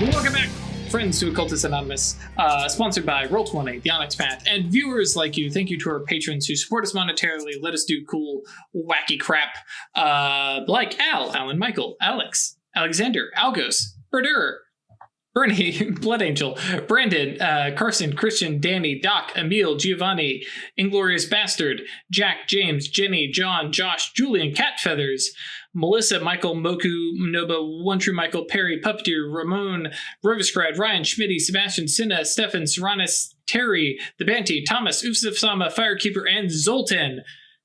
Welcome back, friends, to Occultists Anonymous, sponsored by Roll20, The Onyx Path, and viewers like you. Thank you to our patrons who support us monetarily, let us do cool, wacky crap, like Al, Alan, Michael, Alex, Alexander, Algos, Berdur, Bernie, Blood Angel, Brandon, Carson, Christian, Danny, Doc, Emil, Giovanni, Inglorious Bastard, Jack, James, Jenny, John, Josh, Julian, Cat Feathers, Melissa, Michael, Moku, Noba, One True Michael, Perry, Puppeteer, Ramon, Roviscride, Ryan, Schmitty, Sebastian, Cinna, Stefan, Serranis, Terry, The Banty, Thomas, Ufsif Sama, Firekeeper, and Zoltan.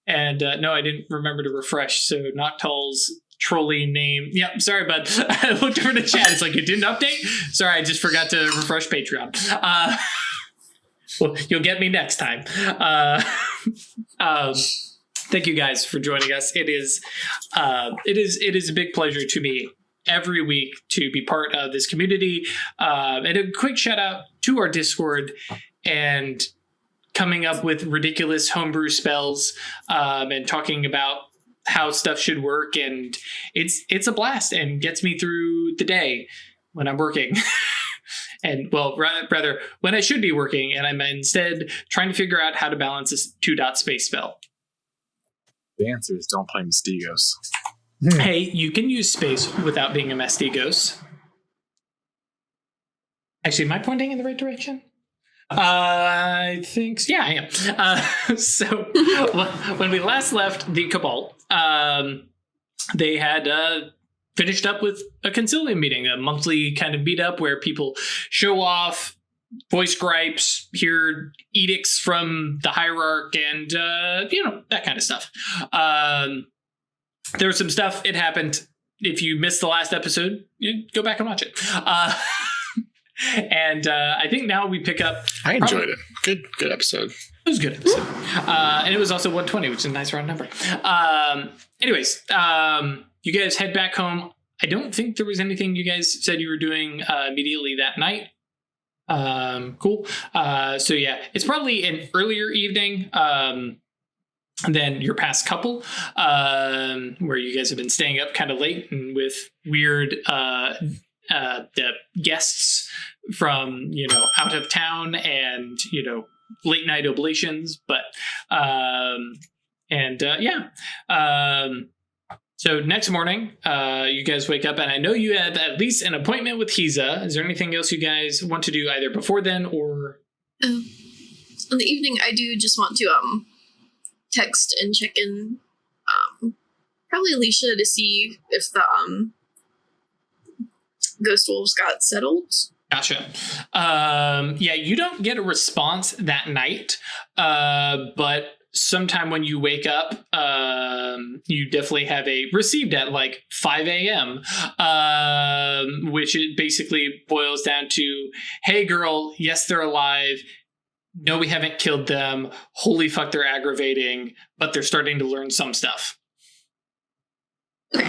And no, I didn't remember to refresh, so Noctal's trolley name. Yep, sorry, bud. I looked over the chat. It's like, it didn't update? Sorry, I just forgot to refresh Patreon. Well, you'll get me next time. Thank you guys for joining us. It is a big pleasure to me every week to be part of this community. And a quick shout out to our Discord and coming up with ridiculous homebrew spells and talking about how stuff should work. And it's a blast and gets me through the day when I'm working. And, well, rather, when I should be working and I'm instead trying to figure out how to balance this 2-dot space spell. The answer is don't play Mystigos. Hey, you can use space without being a Mastigos. Actually, am I pointing in the right direction? I think so. Yeah, I am. So when we last left the Cabal, they had finished up with a concilium meeting, a monthly kind of meetup where people show off, voice gripes, hear edicts from the hierarch, and that kind of stuff. There was some stuff. It happened. If you missed the last episode, go back and watch it. And I think now we pick up. I enjoyed it. Good episode. It was a good episode. And it was also 120, which is a nice round number. Anyways, you guys head back home. I don't think there was anything you guys said you were doing immediately that night. Cool. So yeah, it's probably an earlier evening than your past couple, where you guys have been staying up kind of late and with weird the guests from out of town and late night oblations, but so next morning, you guys wake up, and I know you have at least an appointment with Hiza. Is there anything else you guys want to do either before then or? In the evening, I do just want to text and check in, probably Alicia, to see if the ghost wolves got settled. Gotcha. Yeah, you don't get a response that night, but sometime when you wake up, you definitely have a received at like 5 a.m., which it basically boils down to, hey girl, yes, they're alive. No, we haven't killed them. Holy fuck, they're aggravating, but they're starting to learn some stuff. Okay.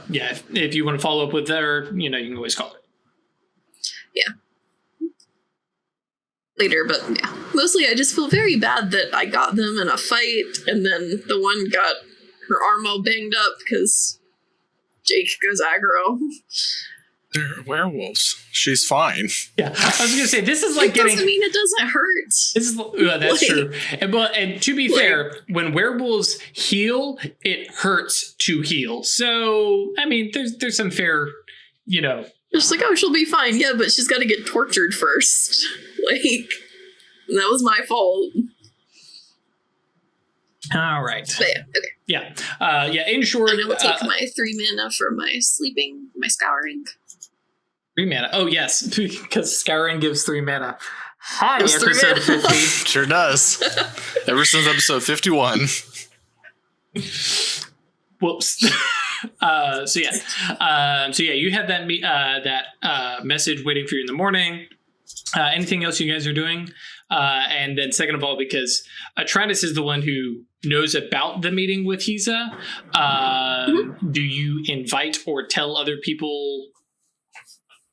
Yeah, if you want to follow up with her, you can always call her. Yeah. Later, but yeah. Mostly I just feel very bad that I got them in a fight, and then the one got her arm all banged up because Jake goes aggro. They're werewolves. She's fine. Yeah, I was going to say, this is like it doesn't mean it doesn't hurt. This is, that's true. And to be fair, when werewolves heal, it hurts to heal. So, I mean, there's some fair, It's like, oh, she'll be fine. Yeah, but she's got to get tortured first. That was my fault. All right. But yeah, okay. Yeah. In short, and I will take my 3 mana for my sleeping, my scouring. 3 mana. Oh, yes, because scouring gives 3 mana. Hi, Gives episode 50. Sure does. Ever since episode 51. Whoops. So yeah, you have that message waiting for you in the morning. Anything else you guys are doing? And then second of all, because Atratus is the one who knows about the meeting with Hiza, do you invite or tell other people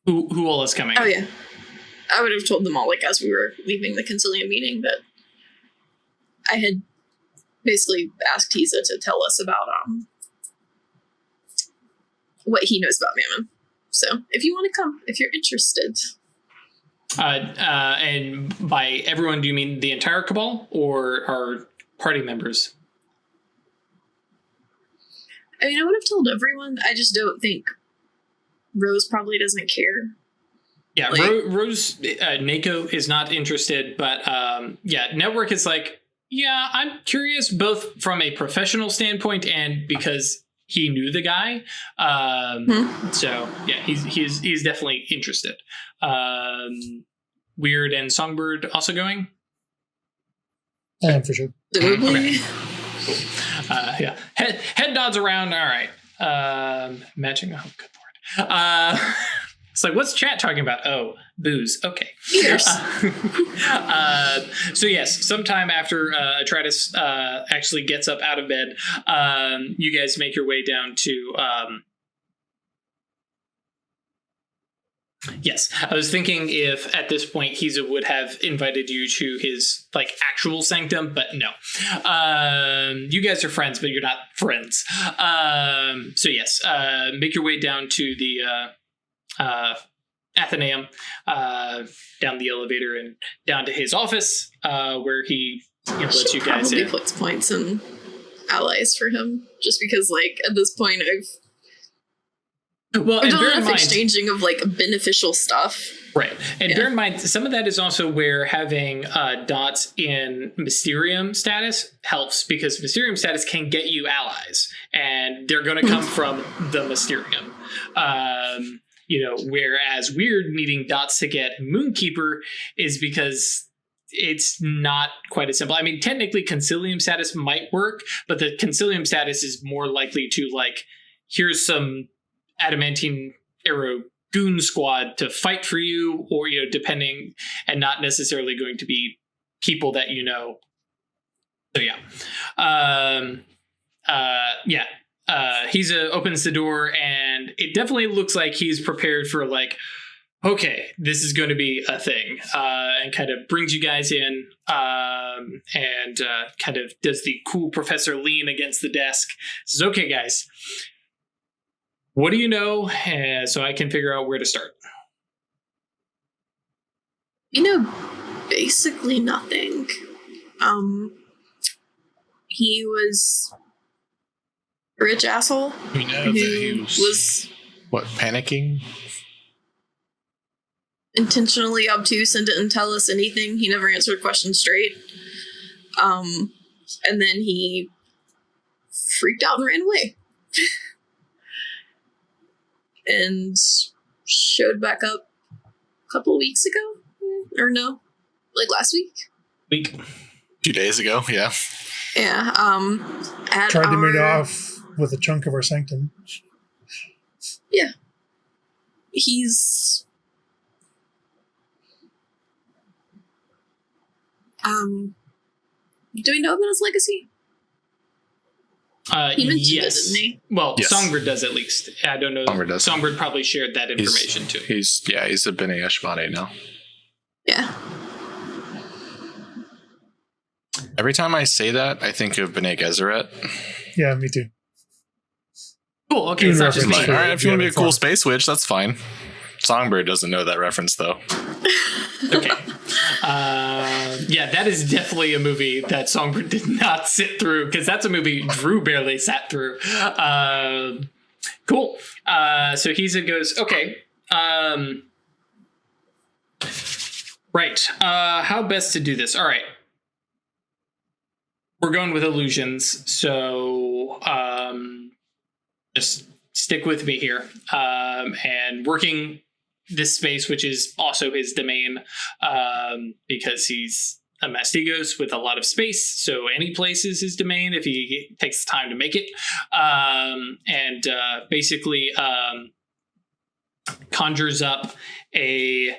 who all is coming? Oh yeah, I would have told them all as we were leaving the concilium meeting that I had basically asked Hiza to tell us about what he knows about Mammon. So if you want to come, if you're interested. And by everyone, do you mean the entire cabal or our party members? I mean, I would have told everyone. I just don't think Rose probably doesn't care. Yeah, Rose, Nako is not interested, but Network is like, yeah, I'm curious both from a professional standpoint and because he knew the guy. So yeah, he's definitely interested. Weird and Songbird also going? I am for sure. Okay. Cool. Yeah. Head nods around. All right. Matching. Oh, good lord. It's like, what's chat talking about? Oh, booze. Okay. Cheers. So yes, sometime after Atratus actually gets up out of bed, you guys make your way down to. Yes, I was thinking if at this point Hiza would have invited you to his like actual sanctum, but no. You guys are friends, but you're not friends. So yes, make your way down to the Athenaeum, down the elevator and down to his office, where he lets you guys in. Probably puts points and allies for him, just because like at this point I've done enough exchanging of like beneficial stuff. Right. And bear in mind, some of that is also where having dots in Mysterium status helps, because Mysterium status can get you allies, and they're going to come from the Mysterium. Whereas Weird needing dots to get Moonkeeper is because it's not quite as simple. I mean, technically Concilium status might work, but the Concilium status is more likely to like, here's some adamantine arrow goon squad to fight for you, or depending, and not necessarily going to be people that you know. So Hiza opens the door, and it definitely looks like he's prepared for like, okay, this is going to be a thing, and kind of brings you guys in, and kind of does the cool professor lean against the desk. Says, okay, guys, what do you know? So I can figure out where to start. Basically nothing. He was a rich asshole. We know that he was panicking? Intentionally obtuse and didn't tell us anything. He never answered questions straight. And then he freaked out and ran away. And showed back up a couple weeks ago, or no, like last week. A few days ago, yeah. Yeah. Tried to meet off with a chunk of our sanctum. Yeah. He's do we know about his legacy? He mentioned it, didn't he? Well, yes. Songbird does at least. I don't know. Songbird probably shared that information too. He's a B'nai Eshbane now. Yeah. Every time I say that, I think of B'nai Gesserit. Yeah, me too. Cool. Okay, it's not just me. All right, if you want to be a cool space witch, that's fine. Songbird doesn't know that reference though. Okay. That is definitely a movie that Songbird did not sit through, because that's a movie Drew barely sat through. Cool. So Hiza goes, okay. Right. How best to do this? All right. We're going with illusions, so just stick with me here. And working this space, which is also his domain, because he's a Mastigos with a lot of space, so any place is his domain if he takes the time to make it. Basically conjures up a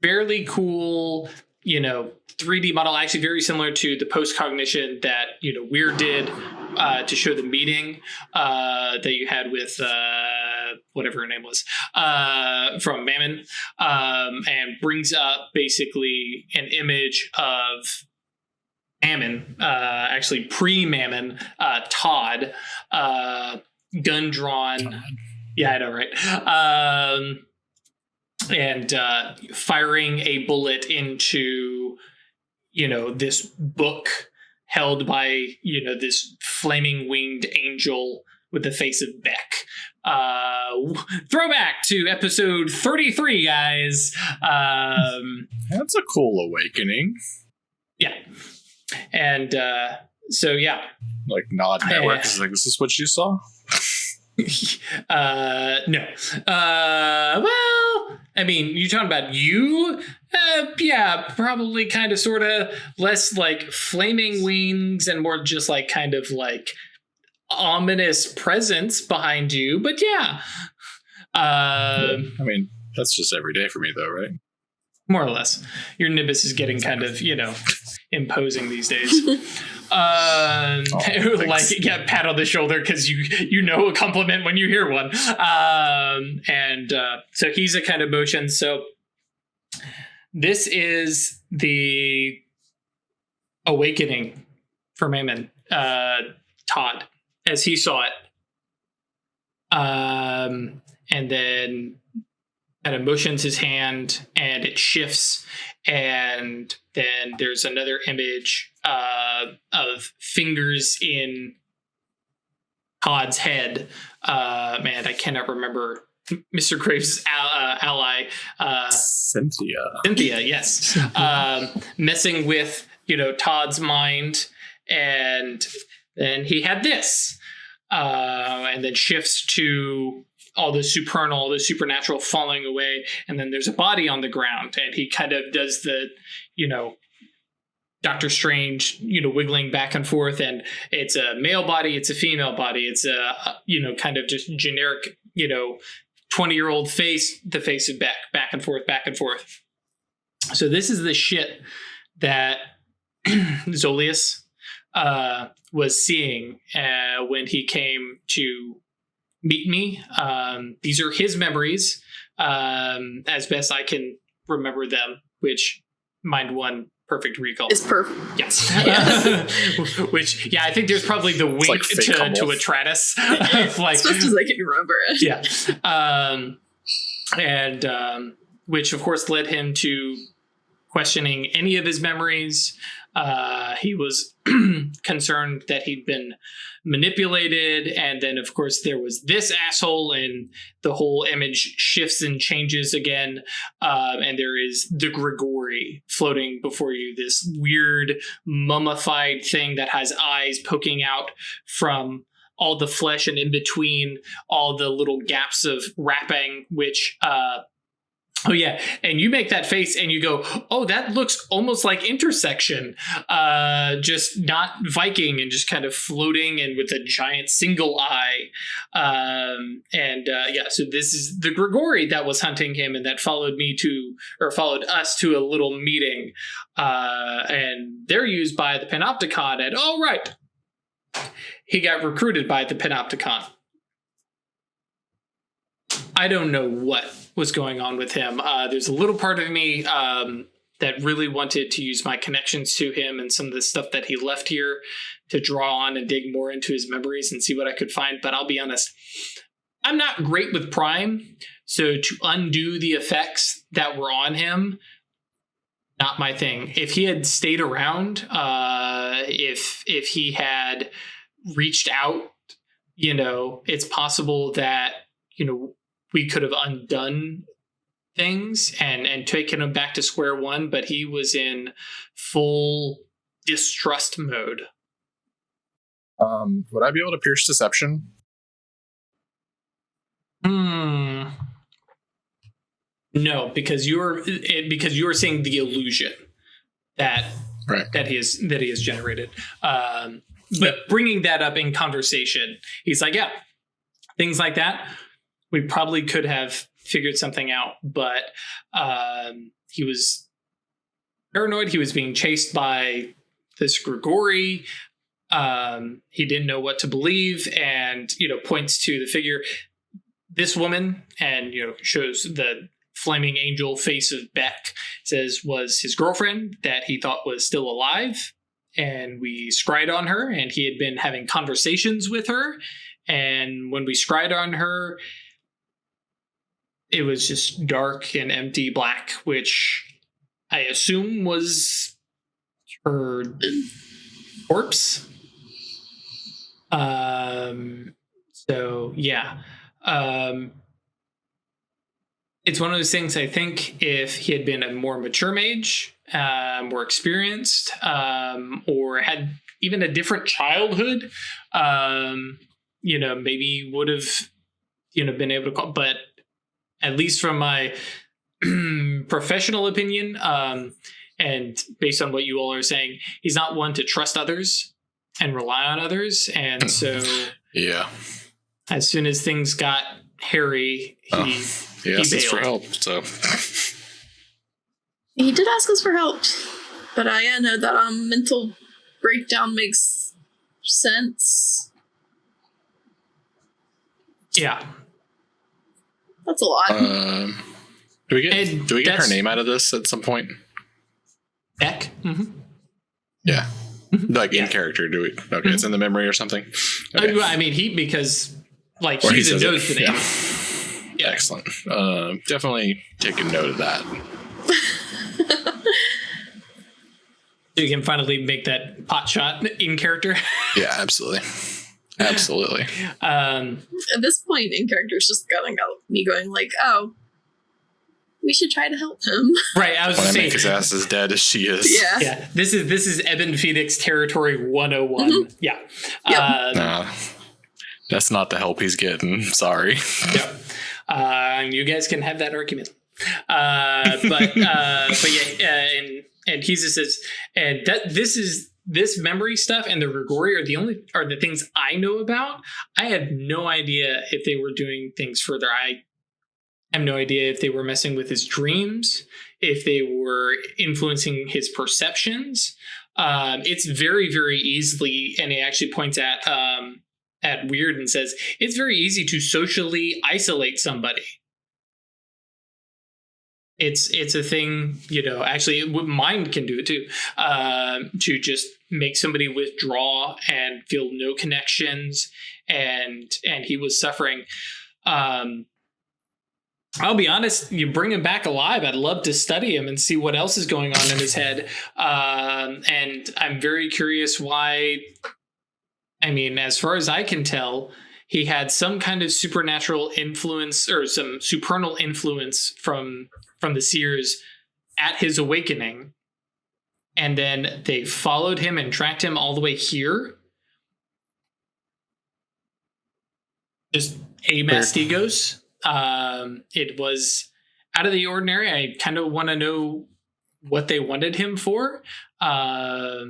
fairly cool, 3D model, actually very similar to the post-cognition that, Weird did to show the meeting that you had with whatever her name was, from Mammon, and brings up basically an image of Mammon, actually pre-Mammon, Todd, gun drawn Yeah, I know, right? And firing a bullet into, this book held by, this flaming winged angel with the face of Beck. Throwback to episode 33, guys. That's a cool awakening. Yeah. And so, yeah. Like Nod Network is like, is this what you saw? No. Well, I mean, you're talking about you? Yeah, probably kind of sort of less like flaming wings and more just like kind of like ominous presence behind you. But yeah. I mean, that's just every day for me though, right? More or less. Your nimbus is getting kind of, imposing these days. Pat on the shoulder because you know a compliment when you hear one. So he's a kind of motion. So this is the awakening for Mammon, Todd, as he saw it. And then kind of motions his hand and it shifts, and then there's another image of fingers in Todd's head. Man, I cannot remember Mr. Graves' ally. Cynthia, yes. Messing with, Todd's mind, and then he had this. And then shifts to all the supernal, all the supernatural falling away, and then there's a body on the ground, and he kind of does the, Doctor Strange, wiggling back and forth, and it's a male body, it's a female body, it's a, kind of just generic, 20-year-old face, the face of Beck, back and forth, back and forth. So this is the shit that Zolius was seeing when he came to meet me. These are his memories, as best I can remember them, which mind one, perfect recall. It's perfect. Yes. Yes. Which, I think there's probably the wink like to Atratus. Like, as best as I can remember it. Yeah. And which, of course, led him to questioning any of his memories. He was concerned that he'd been manipulated, and then of course there was this asshole, and the whole image shifts and changes again, and there is the Grigori floating before you, this weird mummified thing that has eyes poking out from all the flesh and in between all the little gaps of wrapping, which oh yeah, and you make that face and you go, oh, that looks almost like Intersection, just not Viking and just kind of floating and with a giant single eye. So this is the Grigori that was hunting him and that followed us to a little meeting. And they're used by the Panopticon, and oh right, he got recruited by the Panopticon. I don't know what was going on with him. There's a little part of me that really wanted to use my connections to him and some of the stuff that he left here to draw on and dig more into his memories and see what I could find. But I'll be honest, I'm not great with Prime. So to undo the effects that were on him, not my thing. If he had stayed around, if he had reached out, it's possible that, we could have undone things and taken him back to square one, but he was in full distrust mode. Would I be able to pierce deception? No, because you're seeing the illusion that he has generated. But bringing that up in conversation, he's like, yeah, things like that. We probably could have figured something out, but he was paranoid. He was being chased by this Grigori. He didn't know what to believe, and points to the figure, this woman, and shows the flaming angel face of Beck. Says was his girlfriend that he thought was still alive, and we scryed on her, and he had been having conversations with her, and when we scryed on her, it was just dark and empty black, which I assume was her corpse. So yeah. It's one of those things. I think if he had been a more mature mage, more experienced, or had even a different childhood, maybe would have, been able to call. But at least from my professional opinion, and based on what you all are saying, he's not one to trust others and rely on others. And so, yeah, as soon as things got hairy, he asked for help. So he did ask us for help, but I know that mental breakdown makes sense. Yeah, that's a lot. Do we get her name out of this at some point? Beck. Mm-hmm. Yeah, like in character. Do we? Okay, it's in the memory or something. Okay. I mean, because he's a knows the name. Yeah. Excellent. Definitely take a note of that. So you can finally make that pot shot in character. Yeah, absolutely. Absolutely. At this point in character, it's just got me going oh, we should try to help him. Right. I was saying, saying make his ass as dead as she is. Yeah. Yeah. This is Eben Phoenix territory 101. Mm-hmm. Yeah. Yep. Nah, that's not the help he's getting. Sorry. Yep. You guys can have that argument. But yeah, and he just says, and this memory stuff and the Rookery are the things I know about. I have no idea if they were doing things further. I have no idea if they were messing with his dreams, if they were influencing his perceptions. It's very, very easily, and he actually points at Weird and says, it's very easy to socially isolate somebody. It's a thing, actually mind can do it too, to just make somebody withdraw and feel no connections. And he was suffering. I'll be honest, you bring him back alive, I'd love to study him and see what else is going on in his head. And I'm very curious why. I mean, as far as I can tell, he had some kind of supernatural influence or some supernal influence from the Seers at his awakening. And then they followed him and tracked him all the way here. Just a mastigos. It was out of the ordinary. I kind of want to know what they wanted him for. I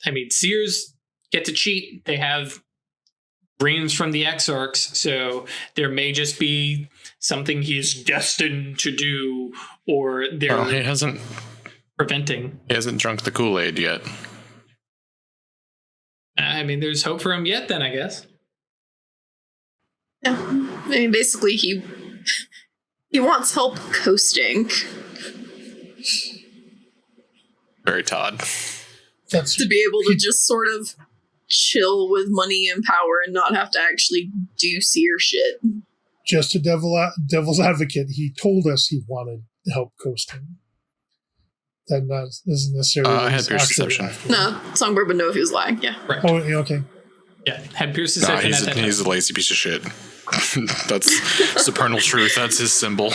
mean, Seers get to cheat. They have dreams from the Exarchs, so there may just be something he's destined to do, or they're he hasn't preventing. He hasn't drunk the Kool-Aid yet. I mean, there's hope for him yet, then, I guess. Yeah. I mean, basically, he wants help coasting. Very Todd. That's to be able to just sort of chill with money and power and not have to actually do seer shit. just a devil's advocate. He told us he wanted help coasting. That isn't necessarily. I had Pierce perception. No, Songbird would know if he was lying. Yeah. Right. Oh, yeah, okay. Yeah, had Pierce perception. He's a lazy piece of shit. That's supernal truth. That's his symbol.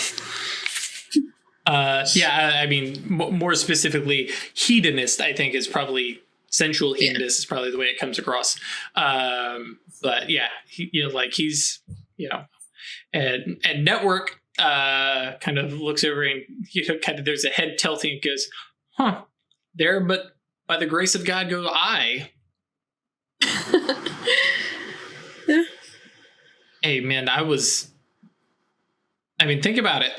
I mean, more specifically, hedonist, I think, is probably sensual hedonist is probably the way it comes across. But yeah, he's, and network kind of looks over and, kind of there's a head tilting and goes, huh, there, but by the grace of God go I. Yeah. Hey, man, think about it.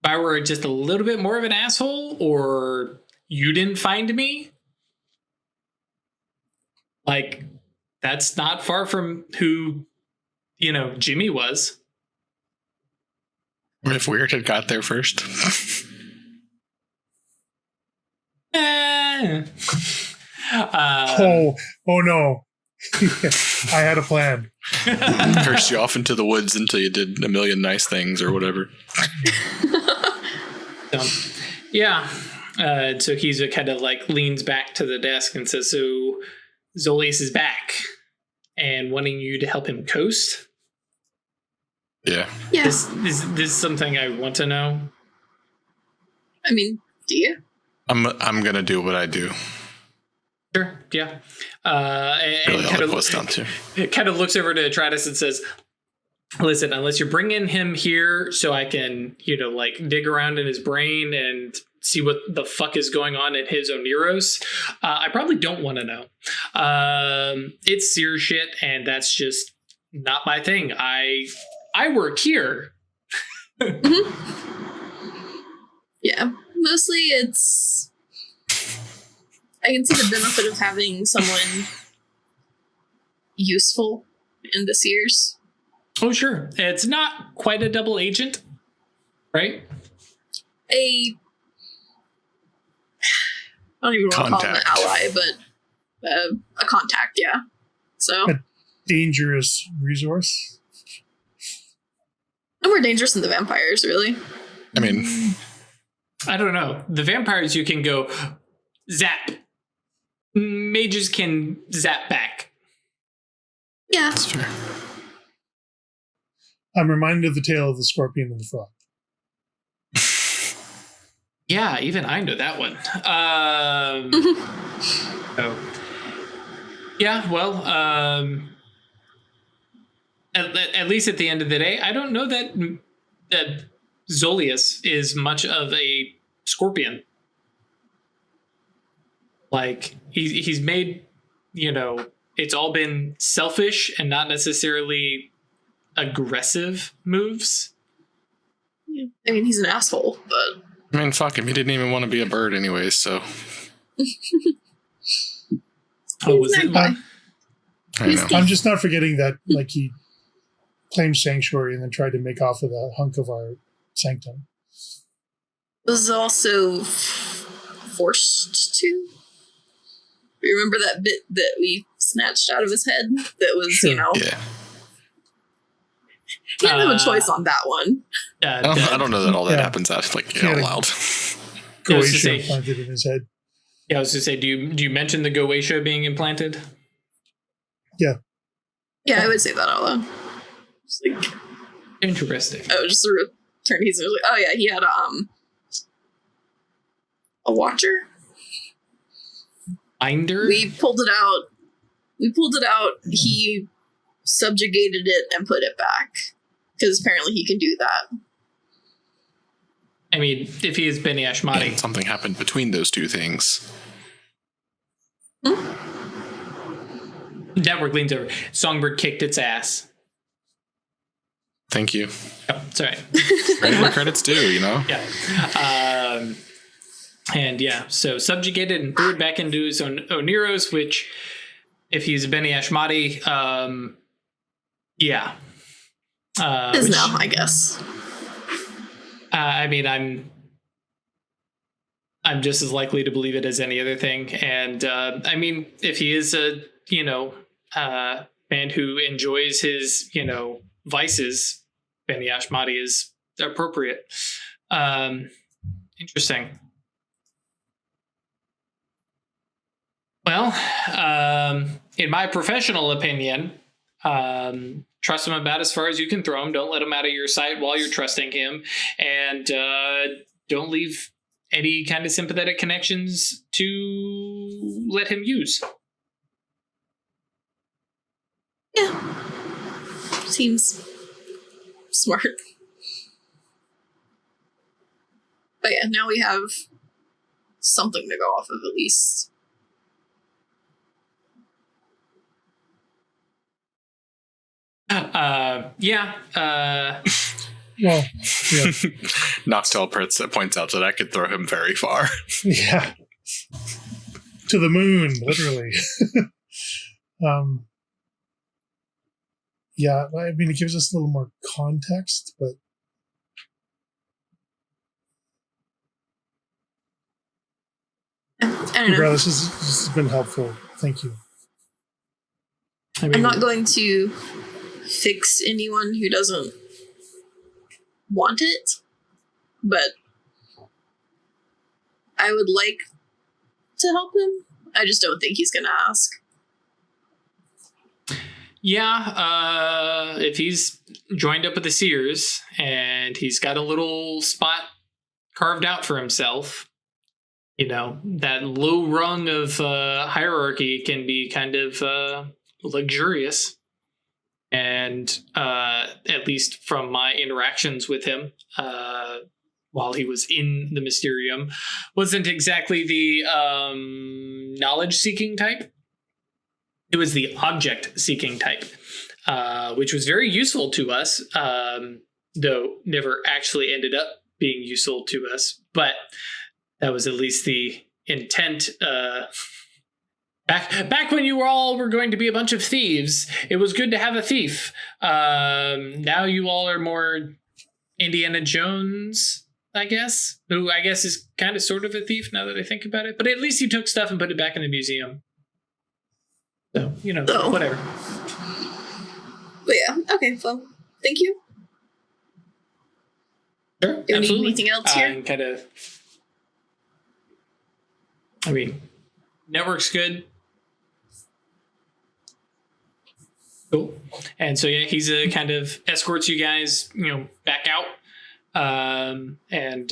If I were just a little bit more of an asshole, or you didn't find me, that's not far from who, Jimmy was. If Weird had got there first. Oh no. I had a plan. Cursed you off into the woods until you did a million nice things or whatever. Yeah. So he's kind of like leans back to the desk and says, so Zolius is back and wanting you to help him coast? Yeah. Yeah. This is something I want to know. I mean, do you? I'm gonna do what I do. Sure, yeah. And Really all it boils down to. It kind of looks over to Atratus and says, listen, unless you're bringing him here so I can, like dig around in his brain and see what the fuck is going on in his Oneros, I probably don't want to know. It's seer shit, and that's just not my thing. I work here. Yeah. Mostly it's... I can see the benefit of having someone useful in the Seers. Oh, sure. It's not quite a double agent, right? I don't even want to call him an ally, but a contact, yeah. So Dangerous resource. no more dangerous than the vampires, really. I mean, I don't know. The vampires, you can go zap. Mages can zap back. Yeah. that's fair. I'm reminded of the tale of the scorpion and the frog. Yeah, even I know that one. Yeah, well, at least at the end of the day, I don't know that Zolius is much of a scorpion. Like, he's made, it's all been selfish and not necessarily aggressive moves. Yeah. I mean, he's an asshole, but... I mean, fuck him. He didn't even want to be a bird anyways, so. Oh, was it? Magpie. I know. I'm just not forgetting that, like, he claimed sanctuary and then tried to make off with a hunk of our sanctum. Was also forced to. Remember that bit that we snatched out of his head? That was, Sure. Yeah. He didn't have a choice on that one. I don't know that all that Yeah. happens out like Yeah. out loud. I was to Goche say- implanted in his head. Yeah, I was to say, do you mention the Goche being implanted? Yeah, I would say that out loud. Just like, Interesting. I would just sort of turn his like, oh yeah, he had a watcher. Binder? We pulled it out. He subjugated it and put it back because apparently he can do that. I mean, if he is Beni Ashmati. And something happened between those two things. Network leans over. Songbird kicked its ass. Thank you. Oh, it's all right. Credit where credit's due, Yeah. And yeah, so subjugated and threw it back into his own Oneros, which, if he's Beni Ashmati, yeah. Is now, I guess. I mean, I'm just as likely to believe it as any other thing. And I mean, if he is a man who enjoys his vices, Beni Ashmati is appropriate. Interesting. Well, in my professional opinion, trust him about as far as you can throw him. Don't let him out of your sight while you're trusting him. And don't leave any kind of sympathetic connections to let him use. Yeah. Seems smart. But yeah, now we have something to go off of at least. Yeah. Well, yeah. Noctel points out that I could throw him very far. Yeah. To the moon, literally. Yeah, I mean, it gives us a little more context, but I don't know. regardless, this has been helpful. Thank you. I mean, I'm not going to fix anyone who doesn't want it, but I would like to help him. I just don't think he's gonna ask. Yeah, if he's joined up with the Seers and he's got a little spot carved out for himself, you know, that low rung of hierarchy can be kind of luxurious. And at least from my interactions with him while he was in the Mysterium, wasn't exactly the knowledge-seeking type. It was the object-seeking type, which was very useful to us, though never actually ended up being useful to us. But that was at least the intent. Back when you all were going to be a bunch of thieves, it was good to have a thief. Now you all are more Indiana Jones, I guess, who I guess is kind of sort of a thief now that I think about it. But at least he took stuff and put it back in the museum. So, you know, whatever. But yeah, okay, well, thank you. Sure, Do you need absolutely. anything else here? And kind of, I mean, network's good. Cool. And so, yeah, he's kind of escorts you guys, you know, back out. And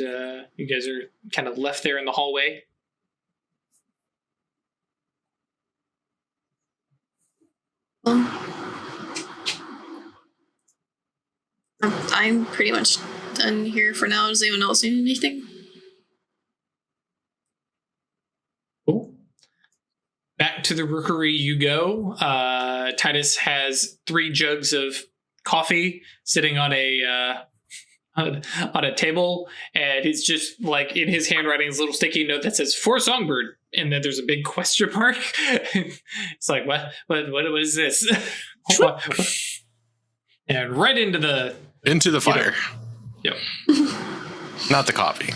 you guys are kind of left there in the hallway. I'm pretty much done here for now. Does anyone else need anything? Cool. Back to the Rookery you go. Titus has 3 jugs of coffee sitting on a table, and it's just like in his handwriting, his little sticky note that says "For Songbird," and then there's a big question mark. It's like, what is this? And right into the fire. Yep. Not the coffee.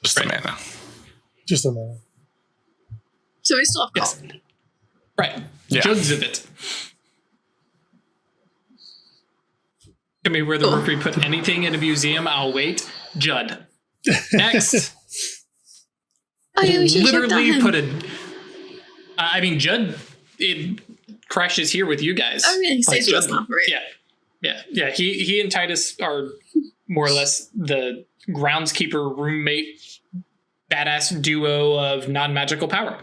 Just the mana. Just a minute. So we still have Yes. coffee. Right. Yeah. Jugs of it. I mean, where the Rookery put anything in a museum, I'll wait. Judd. Next. Oh, yeah, we should Literally put a. I mean, Judd. It crashes here with you guys. Oh, yeah, he stays with us now, right? Yeah. He and Titus are more or less the groundskeeper roommate badass duo of non-magical power.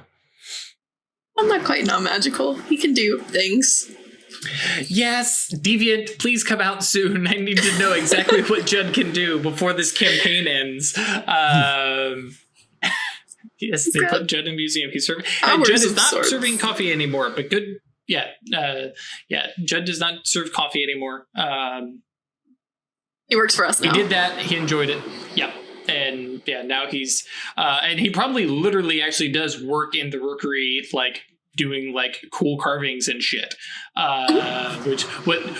I'm not quite non-magical. He can do things. Yes, Deviant, please come out soon. I need to know exactly what Judd can do before this campaign ends. Yes, they put Judd in museum. He's serving. Judd is not serving coffee anymore, but good. Yeah, Judd does not serve coffee anymore. He works for us now. He did that. He enjoyed it. Yep. And yeah, now he's and he probably literally actually does work in the Rookery, like doing like cool carvings and shit. Which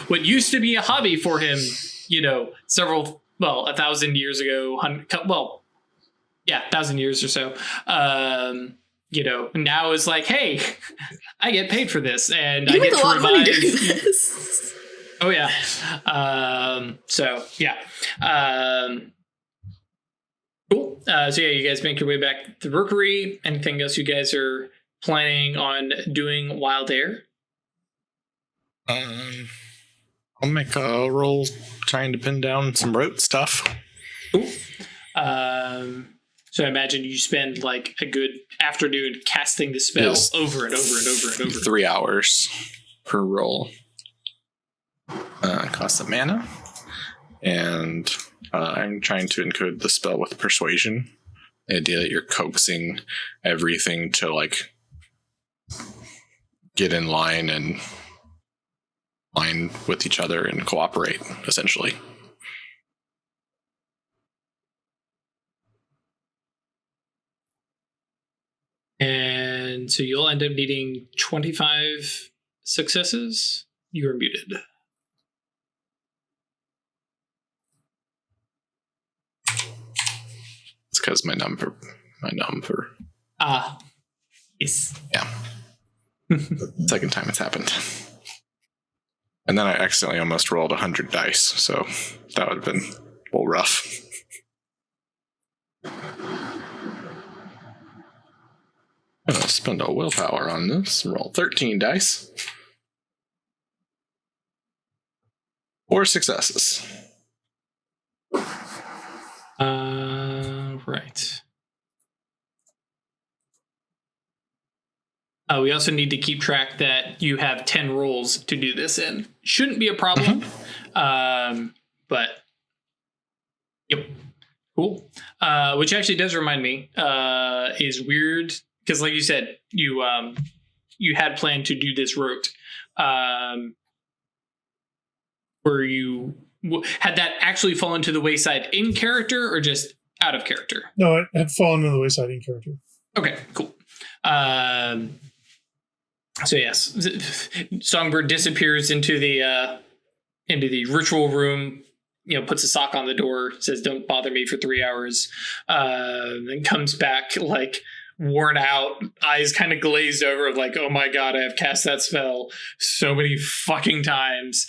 what used to be a hobby for him, you know, 1,000 years ago. 1,000 years or so. You know, now is like, hey, I get paid for this, and I get to lot of money revive. doing this. Oh yeah. So yeah. Cool. So yeah, you guys make your way back to the Rookery. Anything else you guys are planning on doing while there? I'll make a roll trying to pin down some rote stuff. Cool. So I imagine you spend like a good afternoon casting the spell over and over and over and over. 3 hours per roll. Costs some mana. And I'm trying to encode the spell with persuasion. The idea that you're coaxing everything to like get in line with each other and cooperate, essentially. And so you'll end up needing 25 successes. You are muted. It's because my number. Yes. Yeah. Second time it's happened. And then I accidentally almost rolled 100 dice, so that would have been a little rough. I'm going to spend a willpower on this. Roll 13 dice. 4 successes. Right. We also need to keep track that you have 10 rolls to do this in. Shouldn't be a problem. But, yep. Cool. Which actually does remind me, is weird, because like you said, you had planned to do this rote. Were you... Had that actually fallen to the wayside in character or just out of character? No, it had fallen to the wayside in character. Okay, cool. So yes, Songbird disappears into the ritual room. Puts a sock on the door, says, "Don't bother me for 3 hours." Then comes back like worn out, eyes kind of glazed over, of like, "Oh my god, I have cast that spell so many fucking times."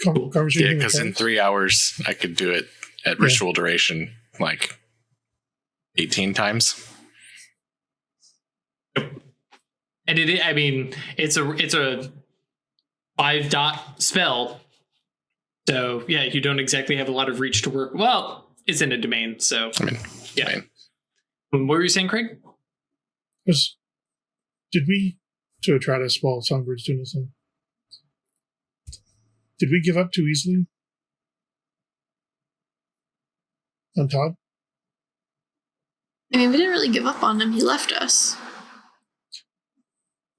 Yeah, because in 3 hours I could do it at ritual duration like 18 times. And it's a 5-dot spell, so yeah, you don't exactly have a lot of reach to work. Well, it's in a domain, so yeah. Domain. What were you saying, Craig? Did we, to Atratus while Songbird's doing this thing, did we give up too easily on Todd? I mean, we didn't really give up on him. He left us.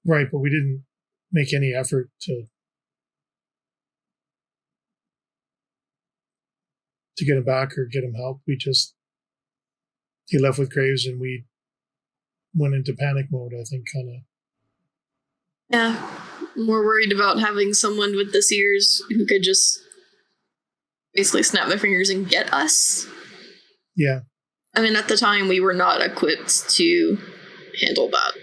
Right, but we didn't make any effort to get him back or get him help. He left with Graves and we went into panic mode, I think, kind of. Yeah, more worried about having someone with the Seers who could just basically snap their fingers and get us. Yeah. I mean, at the time, we were not equipped to handle that.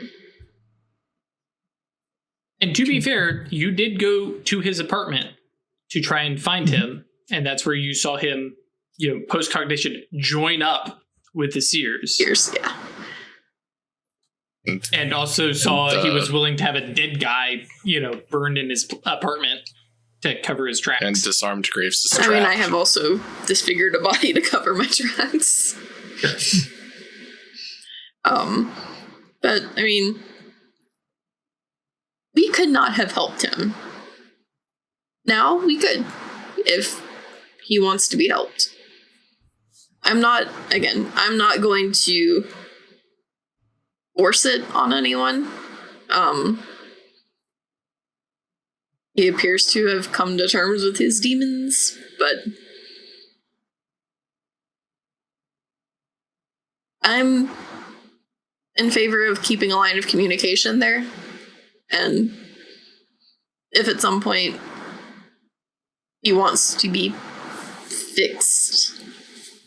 And to be fair, you did go to his apartment to try and find him, and that's where you saw him, post-cognition, join up with the Seers. Yeah. And also saw he was willing to have a dead guy, burned in his apartment to cover his tracks. And disarmed Graves' tracks. I mean, I have also disfigured a body to cover my tracks. But, I mean, we could not have helped him. Now we could, if he wants to be helped. I'm not going to force it on anyone. He appears to have come to terms with his demons, but I'm in favor of keeping a line of communication there. And if at some point he wants to be fixed,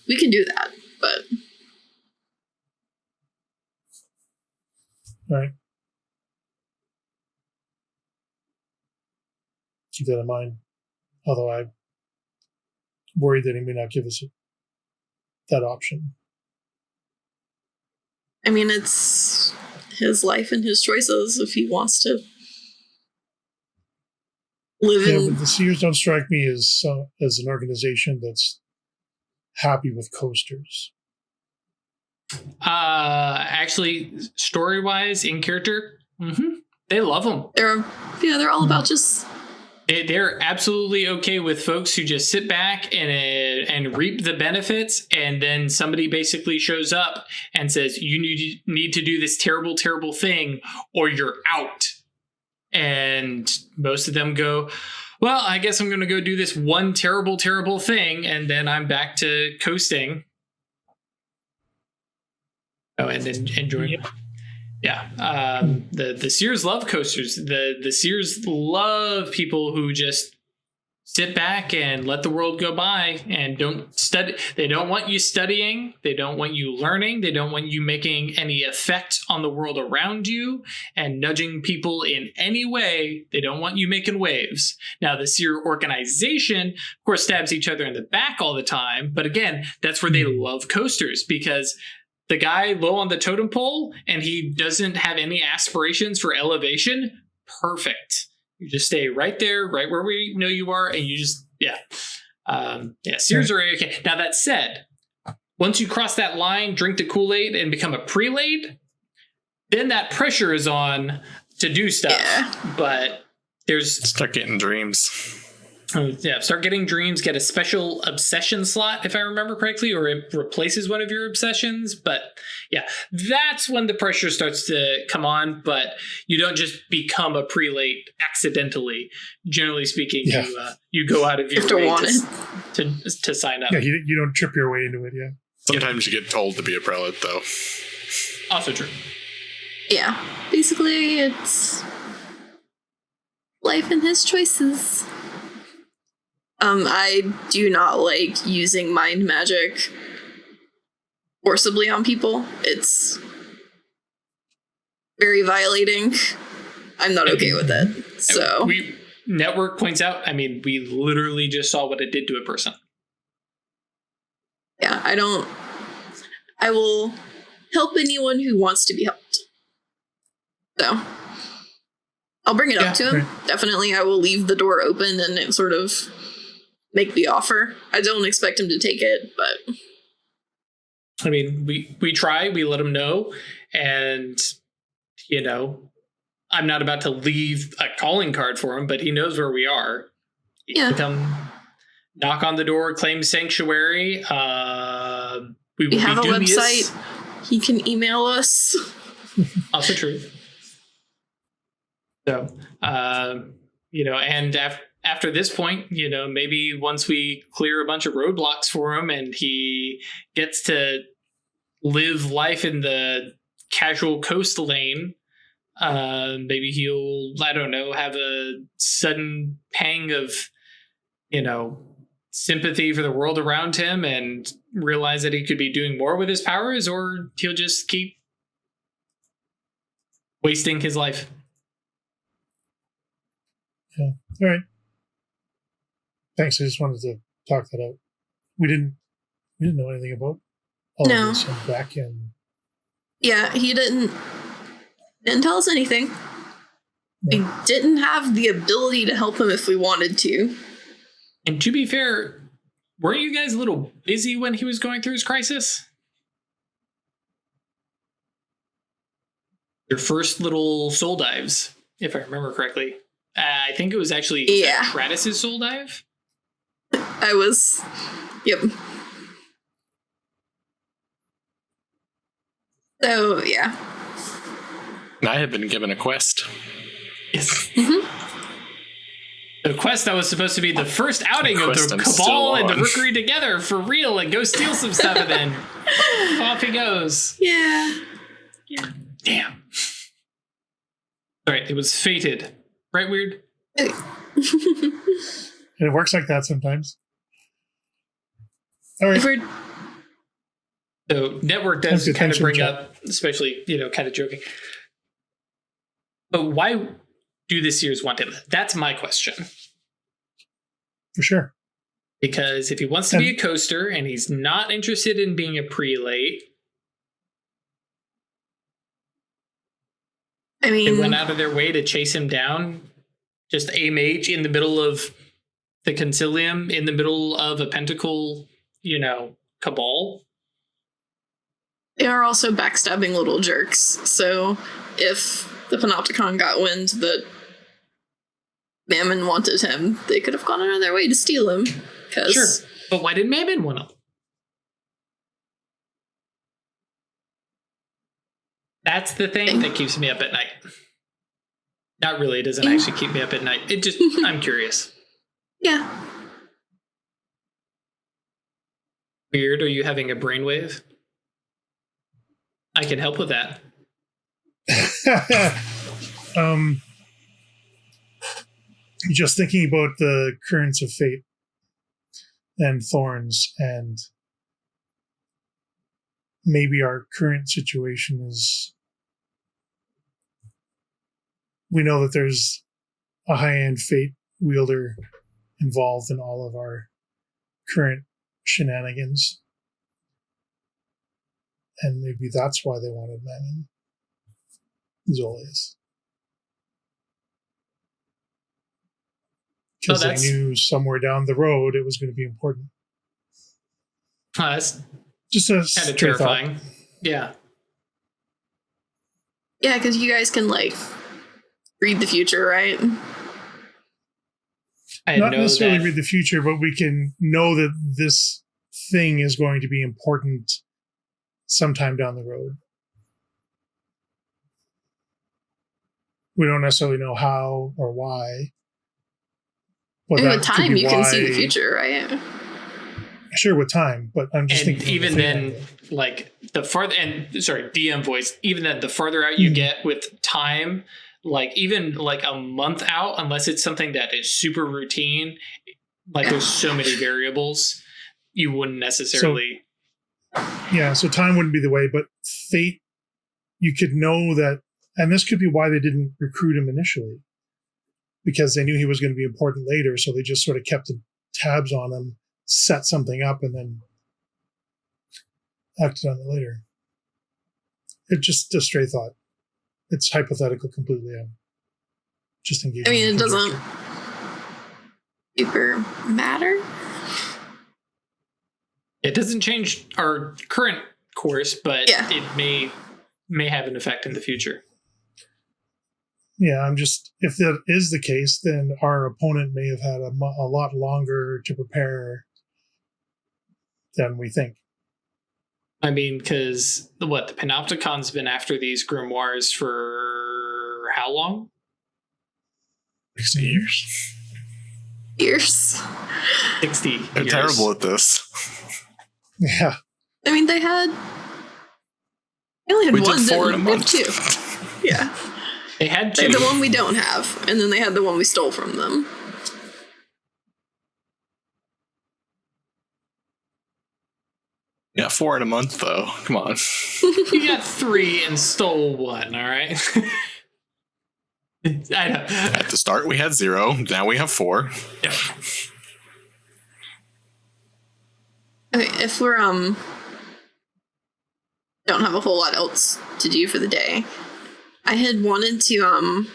we can do that, but... All right. Keep that in mind. Although I'm worried that he may not give us that option. I mean, it's his life and his choices if he wants to live in... But the Seers don't strike me as an organization that's happy with coasters. Actually, story-wise, in character, they love them. They're all about just... They're absolutely okay with folks who just sit back and reap the benefits, and then somebody basically shows up and says, "You need to do this terrible, terrible thing, or you're out." And most of them go, "Well, I guess I'm going to go do this one terrible, terrible thing, and then I'm back to coasting." Oh, and then enjoy. Yep. Yeah. The Seers love coasters. The Seers love people who just sit back and let the world go by and don't study. They don't want you studying. They don't want you learning. They don't want you making any effect on the world around you and nudging people in any way. They don't want you making waves. Now, the Seer organization, of course, stabs each other in the back all the time. But again, that's where they love coasters, because the guy low on the totem pole and he doesn't have any aspirations for elevation. Perfect. You just stay right there, right where we know you are, and you just, Seers are okay. Now, that said, once you cross that line, drink the Kool-Aid, and become a prelate, then that pressure is on to do stuff. Yeah. But there's... Start getting dreams. Start getting dreams, get a special obsession slot, if I remember correctly, or it replaces one of your obsessions. But yeah, that's when the pressure starts to come on. But you don't just become a prelate accidentally. Generally speaking, you go out of your way to sign up. Yeah, you don't trip your way into it, yeah. Sometimes you get told to be a prelate, though. Also true. Yeah. Basically, it's life and his choices. I do not like using mind magic forcibly on people. It's very violating. I'm not okay with it. So Network points out, I mean, we literally just saw what it did to a person. Yeah, I will help anyone who wants to be helped. So I'll bring it up to him. Right. Definitely, I will leave the door open and sort of make the offer. I don't expect him to take it, but I mean, we try, we let him know, and I'm not about to leave a calling card for him, but he knows where we are. He can come knock on the door, claim sanctuary. We have a dubious. website. He can email us. Also true. So, and after this point, maybe once we clear a bunch of roadblocks for him and he gets to live life in the casual coast lane, maybe he'll, I don't know, have a sudden pang of, sympathy for the world around him and realize that he could be doing more with his powers, or he'll just keep wasting his life. Yeah. All right. Thanks. I just wanted to talk that out. We didn't know anything about all of this on the back end. Yeah, he didn't tell us anything. We didn't have the ability to help him if we wanted to. And to be fair, weren't you guys a little busy when he was going through his crisis? Your first little soul dives, if I remember correctly. I think it was actually Atratus' soul dive. I was, yep. So, yeah. And I had been given a quest. Yes. Mm-hmm. The quest that was supposed to be the first outing of the cabal and the Rookery together for real, and go steal some stuff, and then off he goes. Yeah. Damn. All right, it was fated. Right, Weird? And it works like that sometimes. All right. So Network does kind of bring up, especially, kind of joking. But why do the Seers want him? That's my question. For sure. Because if he wants to be a coaster and he's not interested in being a prelate, I mean, they went out of their way to chase him down. Just a mage in the middle of the concilium, in the middle of a pentacle, cabal. They are also backstabbing little jerks. So if the Panopticon got wind that Mammon wanted him, they could have gone out of their way to steal him. Sure. But why did Mammon want him? That's the thing that keeps me up at night. Not really. It doesn't actually keep me up at night. It just, I'm curious. Yeah. Weird. Are you having a brainwave? I can help with that. just thinking about the currents of fate and thorns, and maybe our current situation is, we know that there's a high-end fate wielder involved in all of our current shenanigans. And maybe that's why they wanted Mammon Zolius. Because they knew somewhere down the road it was going to be important. That's just a kind of terrifying. Yeah. Yeah, because you guys can, like, read the future, right? Not necessarily read the future, but we can know that this thing is going to be important sometime down the road. We don't necessarily know how or why. But with time, you can see the future, right? Sure, with time, but I'm just thinking. Even then, like the farther, and sorry, DM voice. Even then, the farther out you get with time, like even like a month out, unless it's something that is super routine, like there's so many variables, you wouldn't necessarily. So time wouldn't be the way, but fate, you could know that, and this could be why they didn't recruit him initially, because they knew he was going to be important later, so they just sort of kept the tabs on him, set something up, and then acted on it later. It's just a stray thought. It's hypothetical completely. I'm just engaging. I mean, it doesn't super matter. It doesn't change our current course, but it may have an effect in the future. Yeah, I'm just, if that is the case, then our opponent may have had a lot longer to prepare than we think. I mean, because the Panopticon's been after these grimoires for how long? 60 years. 60 years. They're terrible at this. Yeah. I mean, they only had we one. Did 4 in a month. Two. Yeah. They had the one we don't have, and then they had the one we stole from them. Yeah, 4 in a month, though. Come on. You got 3 and stole 1, all right? I know. At the start, we had 0. Now we have 4. Yeah. Okay, if we're, don't have a whole lot else to do for the day, I had wanted to,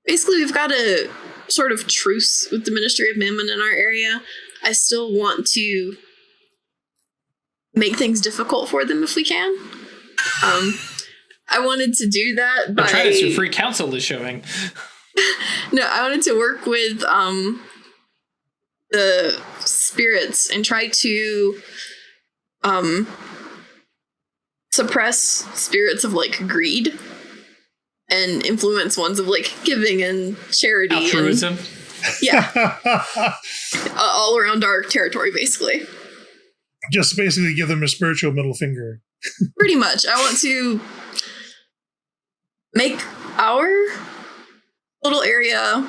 basically we've got a sort of truce with the Ministry of Mammon in our area. I still want to make things difficult for them if we can. I wanted to do that by... Atratus, your free counsel is showing. No, I wanted to work with, the spirits and try to, suppress spirits of, like, greed and influence ones of, like, giving and charity. Altruism. All around our territory, basically. Just basically give them a spiritual middle finger. Pretty much. I want to make our little area,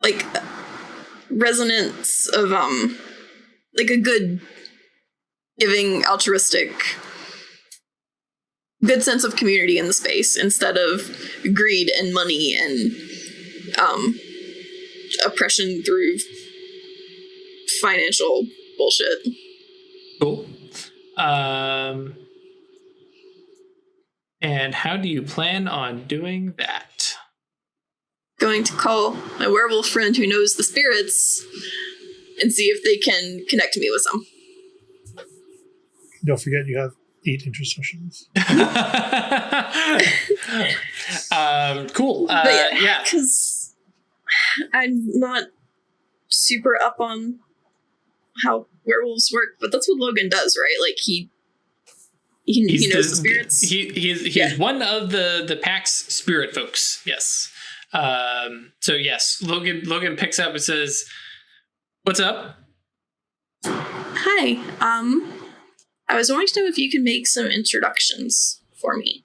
like, resonance of, like, a good, giving, altruistic, good sense of community in the space instead of greed and money and oppression through financial bullshit. Cool. And how do you plan on doing that? Going to call my werewolf friend who knows the spirits and see if they can connect me with some. Don't forget you have 8 intercessions. Cool. Yeah, because I'm not super up on how werewolves work, but that's what Logan does, right? Like he knows the spirits. He is one of the pack's spirit folks. Yes. So yes, Logan picks up and says, "What's up?" Hi. I was wanting to know if you could make some introductions for me.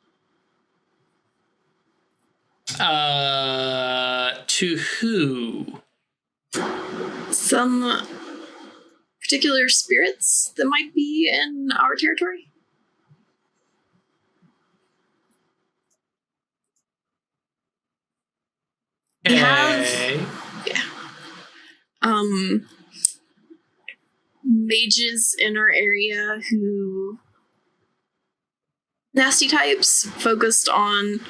to who? Some particular spirits that might be in our territory. We have, yeah, mages in our area who nasty types focused on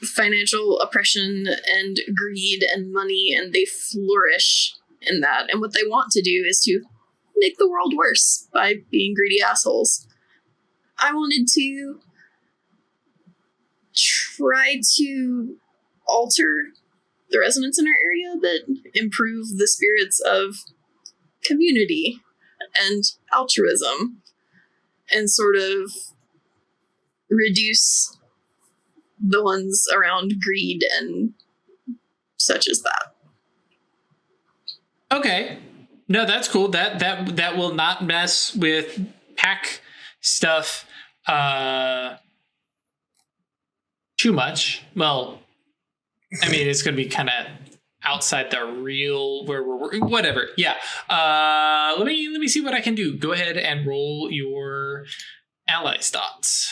financial oppression and greed and money, and they flourish in that. And what they want to do is to make the world worse by being greedy assholes. I wanted to try to alter the resonance in our area a bit, improve the spirits of community and altruism, and sort of reduce the ones around greed and such as that. Okay. No, that's cool. That will not mess with pack stuff too much. Well, I mean, it's going to be kind of outside the real where we're whatever. Yeah. Let me see what I can do. Go ahead and roll your allies dots.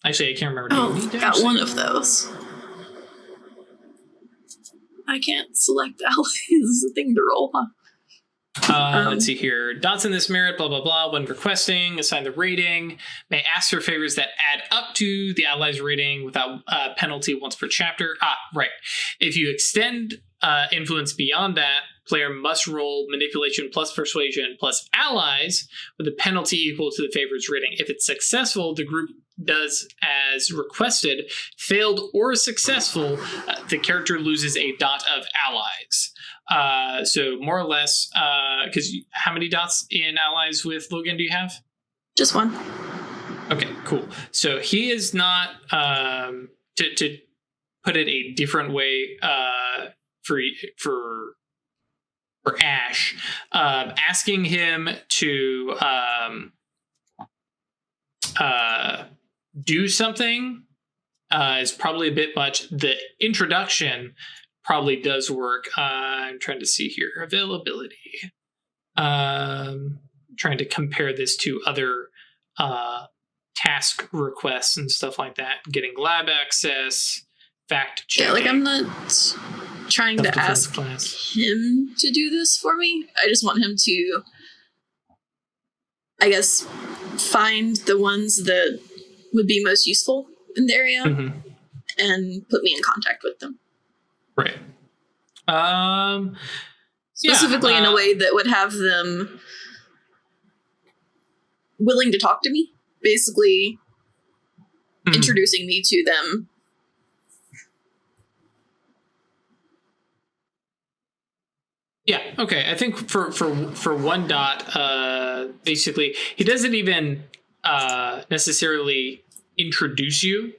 Actually, I can't remember. Oh, got one of those. I can't select allies. It's a thing to roll, huh? Let's see here. Dots in this merit, blah, blah, blah. When requesting, assign the rating. May ask for favors that add up to the ally's rating without penalty once per chapter. Right. If you extend influence beyond that, player must roll manipulation plus persuasion plus allies with a penalty equal to the favor's rating. If it's successful, the group does as requested. Failed or successful, the character loses a dot of allies. So more or less, because how many dots in allies with Logan do you have? Just one. Okay, cool. So he is not, to put it a different way, for Ash, asking him to do something is probably a bit much. The introduction probably does work. I'm trying to see here. Availability. Trying to compare this to other task requests and stuff like that. Getting lab access, fact checking. Yeah, like I'm not trying to ask him to do this for me. I just want him to, I guess, find the ones that would be most useful in the area and put me in contact with them. Right. Specifically in a way that would have them willing to talk to me. Basically, introducing me to them. Yeah. Okay. I think for one dot, basically, he doesn't even necessarily introduce you.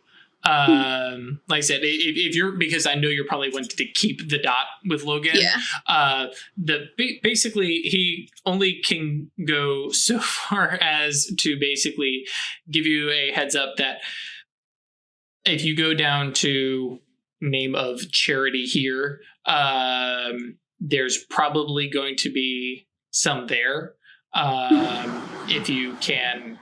Like I said, if you're, because I know you're probably wanting to keep the dot with Logan. Yeah. Basically he only can go so far as to basically give you a heads up that if you go down to name of charity here, there's probably going to be some there. If you can,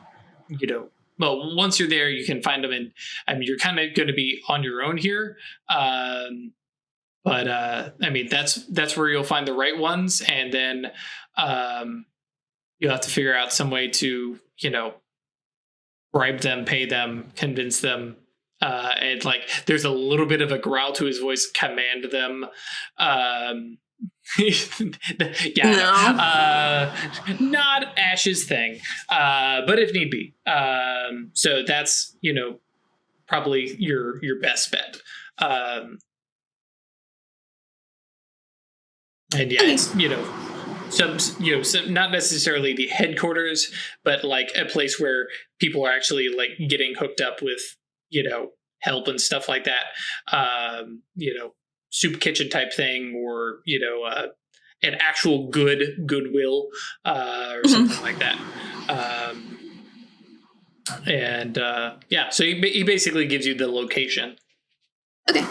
well, once you're there, you can find them, and I mean, you're kind of going to be on your own here. But I mean, that's where you'll find the right ones, and then you'll have to figure out some way to, bribe them, pay them, convince them, and like, there's a little bit of a growl to his voice, command them. Not Ash's thing, but if need be. So that's, probably your best bet. And yeah, it's, some not necessarily the headquarters, but like a place where people are actually like getting hooked up with, help and stuff like that. Soup kitchen type thing, or an actual goodwill or something like that. So he basically gives you the location. Okay.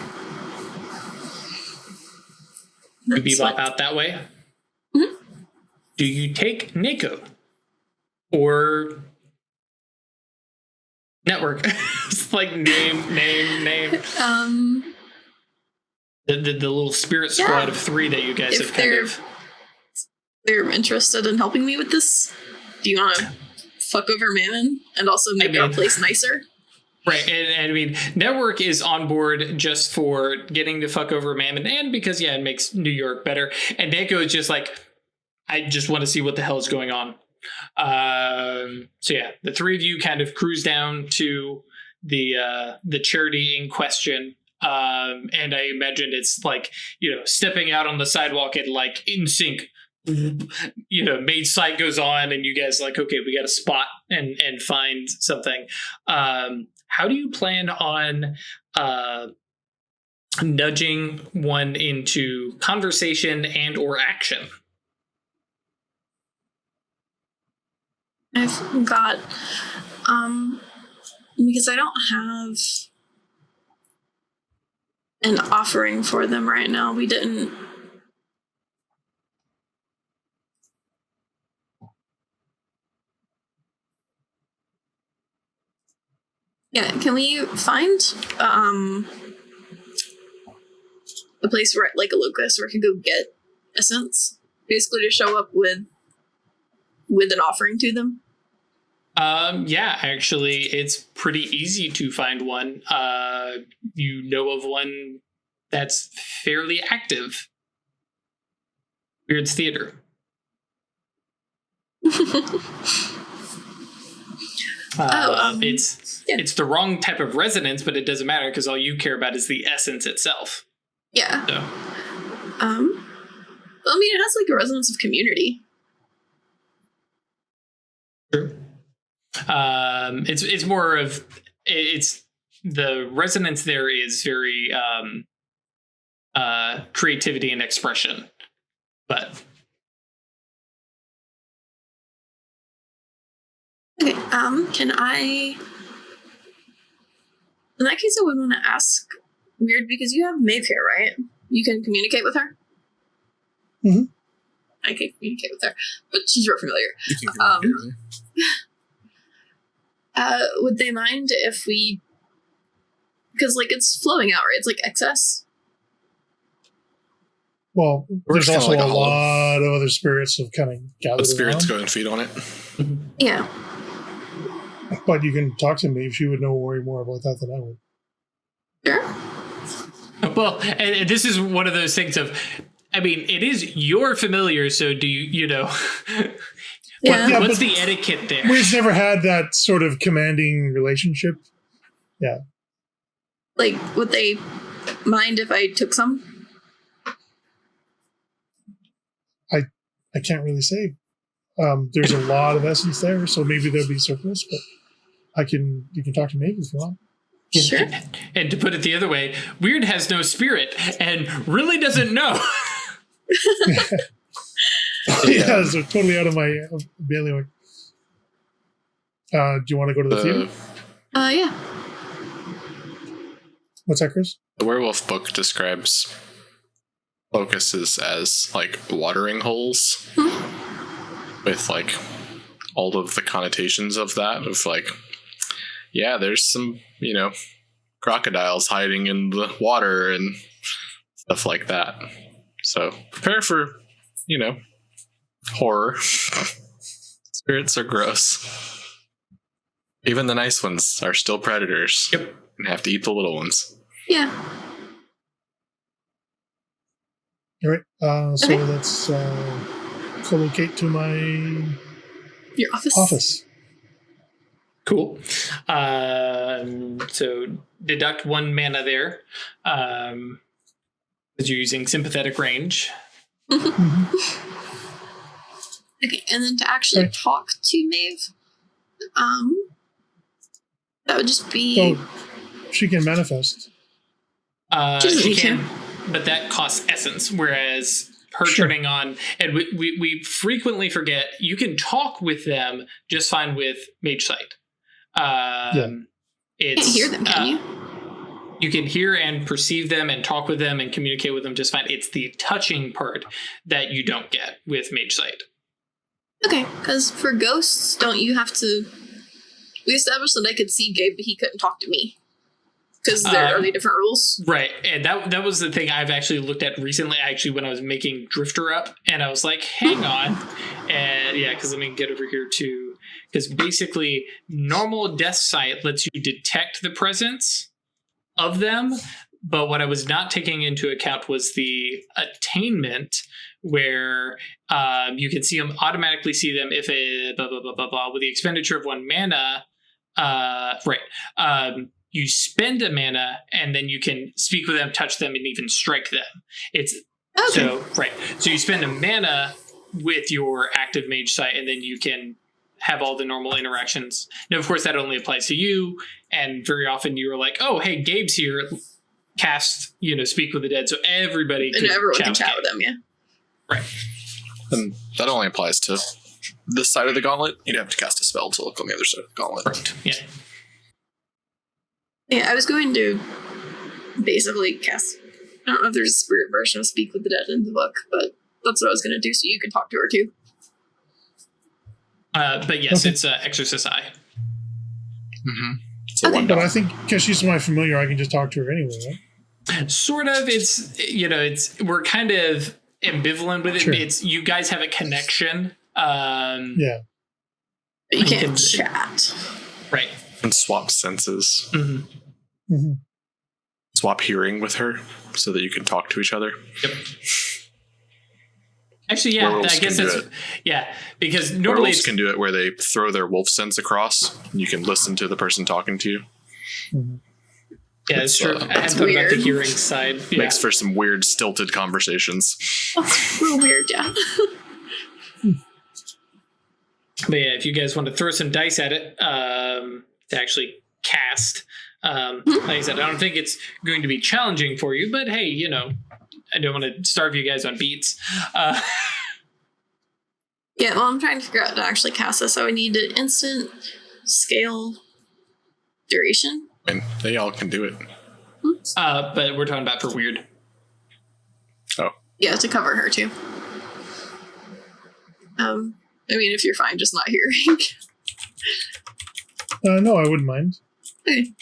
You bebop out that way. Mhm. Do you take Neko or network? It's like name. The little spirit squad of 3 that you guys If have kind of. they're interested in helping me with this, do you want to fuck over Mammon and also make our place nicer? Right, and I mean, Network is on board just for getting the fuck over Mammon, and because, yeah, it makes New York better. And Neko is just like, I just want to see what the hell is going on. So yeah, the 3 of you kind of cruise down to the charity in question. And I imagine it's like, stepping out on the sidewalk and like in sync, maid sight goes on and you guys like, okay, we got to spot and find something. How do you plan on nudging one into conversation and or action? I've got, because I don't have an offering for them right now. We didn't. Yeah, can we find a place where, like a locus, where I can go get essence? Basically, to show up with an offering to them. Yeah, actually, it's pretty easy to find one. You know of one that's fairly active. Weird's Theater. It's the wrong type of resonance, but it doesn't matter because all you care about is the essence itself. Yeah. So. I mean, it has like a resonance of community. Sure. It's more of it's the resonance there is very creativity and expression, but okay. Can I? In that case, I would want to ask Weird, because you have Maeve here, right? You can communicate with her. Mm-hmm. I can communicate with her, but she's real familiar. You can communicate with her. Would they mind if we, because like it's flowing out, right? It's like excess. Well, there's kinda also like a a hollow. lot of other spirits have kind of gathered Let spirits around. go and feed on it. Yeah. But you can talk to me if she would know way more about that than I would. Sure. well, and this is one of those things of, I mean, it is your familiar, so do you Yeah. what's the etiquette there? We've never had that sort of commanding relationship. Yeah. Like, would they mind if I took some? I can't really say. There's a lot of essence there, so maybe there'll be surplus, but you can talk to Maeve if you want. Sure. And to put it the other way, Weird has no spirit and really doesn't know. Yeah, so totally out of my bailiwick. Do you want to go to the theater? Yeah. What's that, Chris? The werewolf book describes locusts as like watering holes with like all of the connotations of that, of like, yeah, there's some, crocodiles hiding in the water and stuff like that. So prepare for, horror. Spirits are gross. Even the nice ones are still predators. Yep. And have to eat the little ones. Yeah. All right. So Okay. let's collocate to my Your office. office. Cool. So deduct 1 mana there. Because you're using sympathetic range. Okay, and then to actually Okay. talk to Maeve, that would just be. So she can manifest. She can, but that costs essence, whereas her Sure. turning on, and we frequently forget, you can talk with them just fine with mage sight. Yeah. It's, Can't hear them, can you? You can hear and perceive them and talk with them and communicate with them just fine. It's the touching part that you don't get with Mage Sight. Okay, because for ghosts, don't you have to... We established that I could see Gabe, but he couldn't talk to me. Because there are the different rules. Right, and that was the thing I've actually looked at recently, actually, when I was making Drifter up, and I was like, hang on. And yeah, because let me get over here too. Because basically, normal Death Sight lets you detect the presence of them, but what I was not taking into account was the attainment, where you can see them, automatically see them if a blah, blah, blah, blah, blah, with the expenditure of 1 mana. You spend a mana, and then you can speak with them, touch them, and even strike them. It's okay. So you spend a mana with your active Mage Sight, and then you can have all the normal interactions. Now, of course, that only applies to you, and very often you're like, oh, hey, Gabe's here, cast, speak with the dead, so everybody and everyone can chat with them, yeah. Right. And that only applies to this side of the gauntlet. You'd have to cast a spell to look on the other side of the gauntlet. Right. Yeah. Yeah, I was going to basically cast... I don't know if there's a spirit version of Speak with the Dead in the book, but that's what I was going to do, so you can talk to her too. But yes, it's Exorcist Eye. Mm-hmm. So okay. But I think because she's my familiar, I can just talk to her anyway, right? Sort of. It's we're kind of ambivalent with it. Sure. It's you guys have a connection. Yeah. But you can't chat. Right. And swap senses. Mm-hmm. Mm-hmm. Swap hearing with her so that you can talk to each other. Yep. Actually, yeah, Werewolves I guess can do that's... it. Yeah, because normally Werewolves can do it where they throw their wolf sense across, and you can listen to the person talking to you. Mm-hmm. Yeah, that's true. I hadn't thought about the hearing side. Yeah. Makes for some weird, stilted conversations. That's real weird, yeah. But yeah, if you guys want to throw some dice at it to actually cast, like I said, I don't think it's going to be challenging for you, but hey, I don't want to starve you guys on beats. Yeah, well, I'm trying to figure out how to actually cast this, so I need an instant scale duration. And they all can do it. But we're talking about for weird. Oh. Yeah, to cover her too. I mean, if you're fine just not hearing. No, I wouldn't mind. Okay.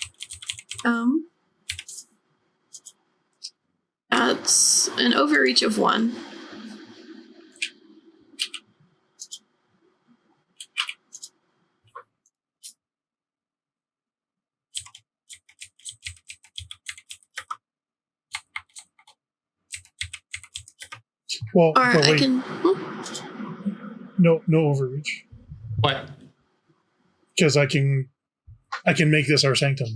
That's an overreach of 1. Well, Or but I wait, can... no overreach. What? Because I can make this our sanctum.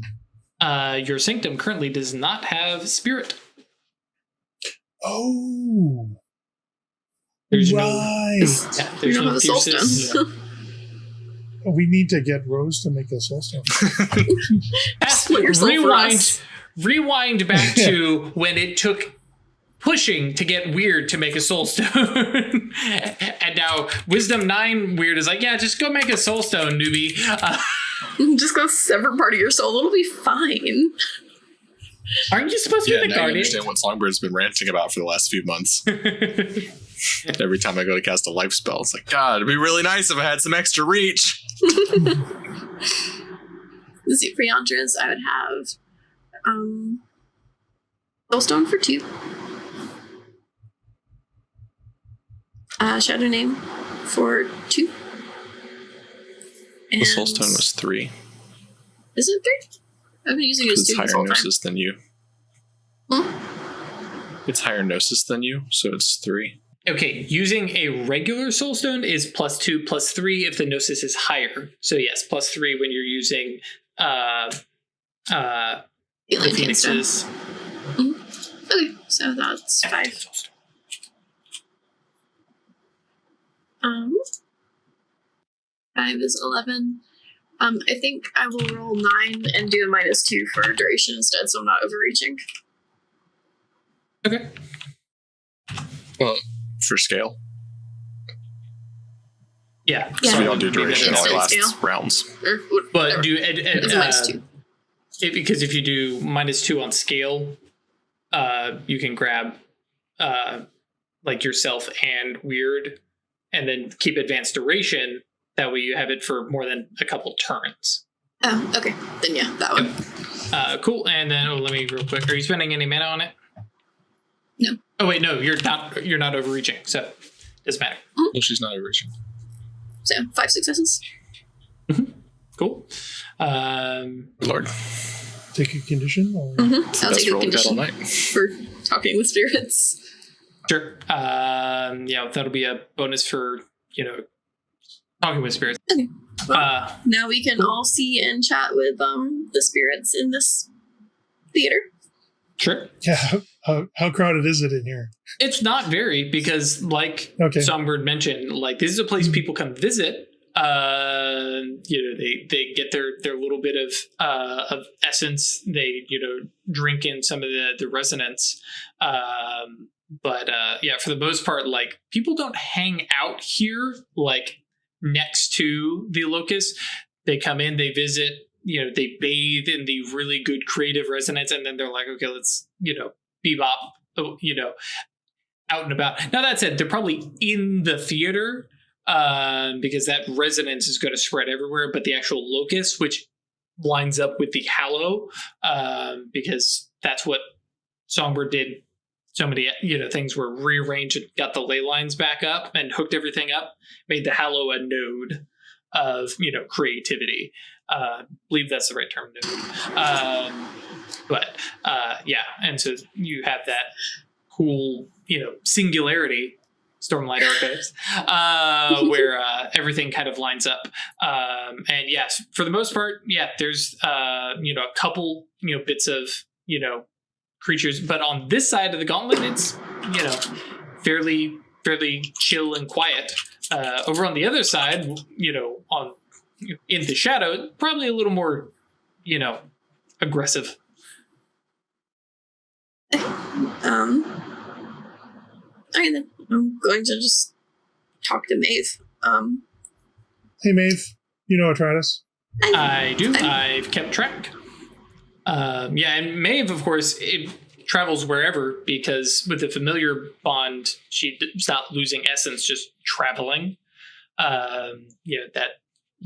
Your sanctum currently does not have spirit. Oh. There's right. there's You don't no have a soul fierces. stone. We need to get Rose to make a soul stone. Split yourself for us. Rewind back to when it took pushing to get Weird to make a soul stone. And now Wisdom 9 Weird is like, yeah, just go make a soul stone, newbie. Just go sever part of your soul. It'll be fine. Aren't you supposed to be the now you guardian? understand what Songbird's been ranting about for the last few months. Every time I go to cast a life spell, it's like, God, it'd be really nice if I had some extra reach. The Zephyrandras, I would have Soulstone for 2. Shadow Name for 2. And The Soulstone was 3. Is it 3? I've been using it as It's 2 higher this whole time. gnosis than you. It's higher gnosis than you, so it's 3. Okay, using a regular soulstone is +2, +3 if the gnosis is higher. So yes, +3 when you're using the phoenixes. Okay, so that's 5. 5 is 11. I think I will roll 9 and do a -2 for duration instead, so I'm not overreaching. Okay. Well, for scale. Yeah. Yeah. So we don't do duration, it only Instant lasts scale. rounds. Or But whatever. do It's a -2. because if you do -2 on scale, you can grab like yourself and weird, and then keep advanced duration. That way you have it for more than a couple turns. Oh, okay. Then yeah, that one. Cool. And then let me real quick. Are you spending any mana on it? No. Oh wait, no. You're not overreaching, so doesn't matter. Well, she's not overreaching. So 5 successes. Cool. Lord. Take a condition? Or? I'll take a roll we've had all condition night. for talking with spirits. Sure. Yeah, that'll be a bonus for talking with spirits. Okay. Well, now we can all see and chat with the spirits in this theater. Sure. Yeah. How crowded is it in here? It's not very, because like Songbird mentioned, like this is a place people come visit. They get their little bit of essence. They drink in some of the resonance. But for the most part, like people don't hang out here like next to the locust. They come in, they visit, they bathe in the really good creative resonance, and then they're like, okay, let's bebop, out and about. Now that said, they're probably in the theater because that resonance is going to spread everywhere, but the actual locust, which lines up with the hallow, because that's what Songbird did. So many things were rearranged and got the ley lines back up and hooked everything up, made the hallow a node of creativity. Believe that's the right term, node. And so you have that cool singularity, Stormlight Archives, where everything kind of lines up. And yes, for the most part, there's a couple bits of creatures, but on this side of the gauntlet, it's fairly chill and quiet. Over on the other side, in the shadow, probably a little more aggressive. Okay, then I'm going to just talk to Maeve. Hey, Maeve, Atratus? I do. I've kept track. And Maeve, of course, it travels wherever, because with the familiar bond, she's not losing essence, just traveling. That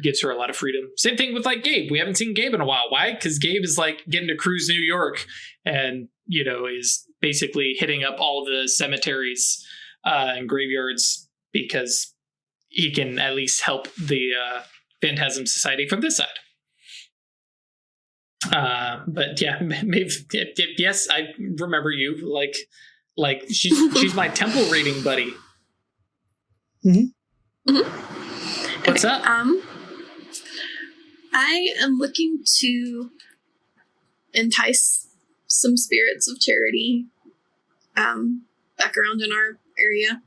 gives her a lot of freedom. Same thing with like Gabe. We haven't seen Gabe in a while. Why? Because Gabe is like getting to cruise New York, and is basically hitting up all the cemeteries and graveyards, because he can at least help the Phantasm Society from this side. But yeah, maybe yes, I remember you. Like she's my temple rating buddy. What's up? I am looking to entice some spirits of charity back around in our area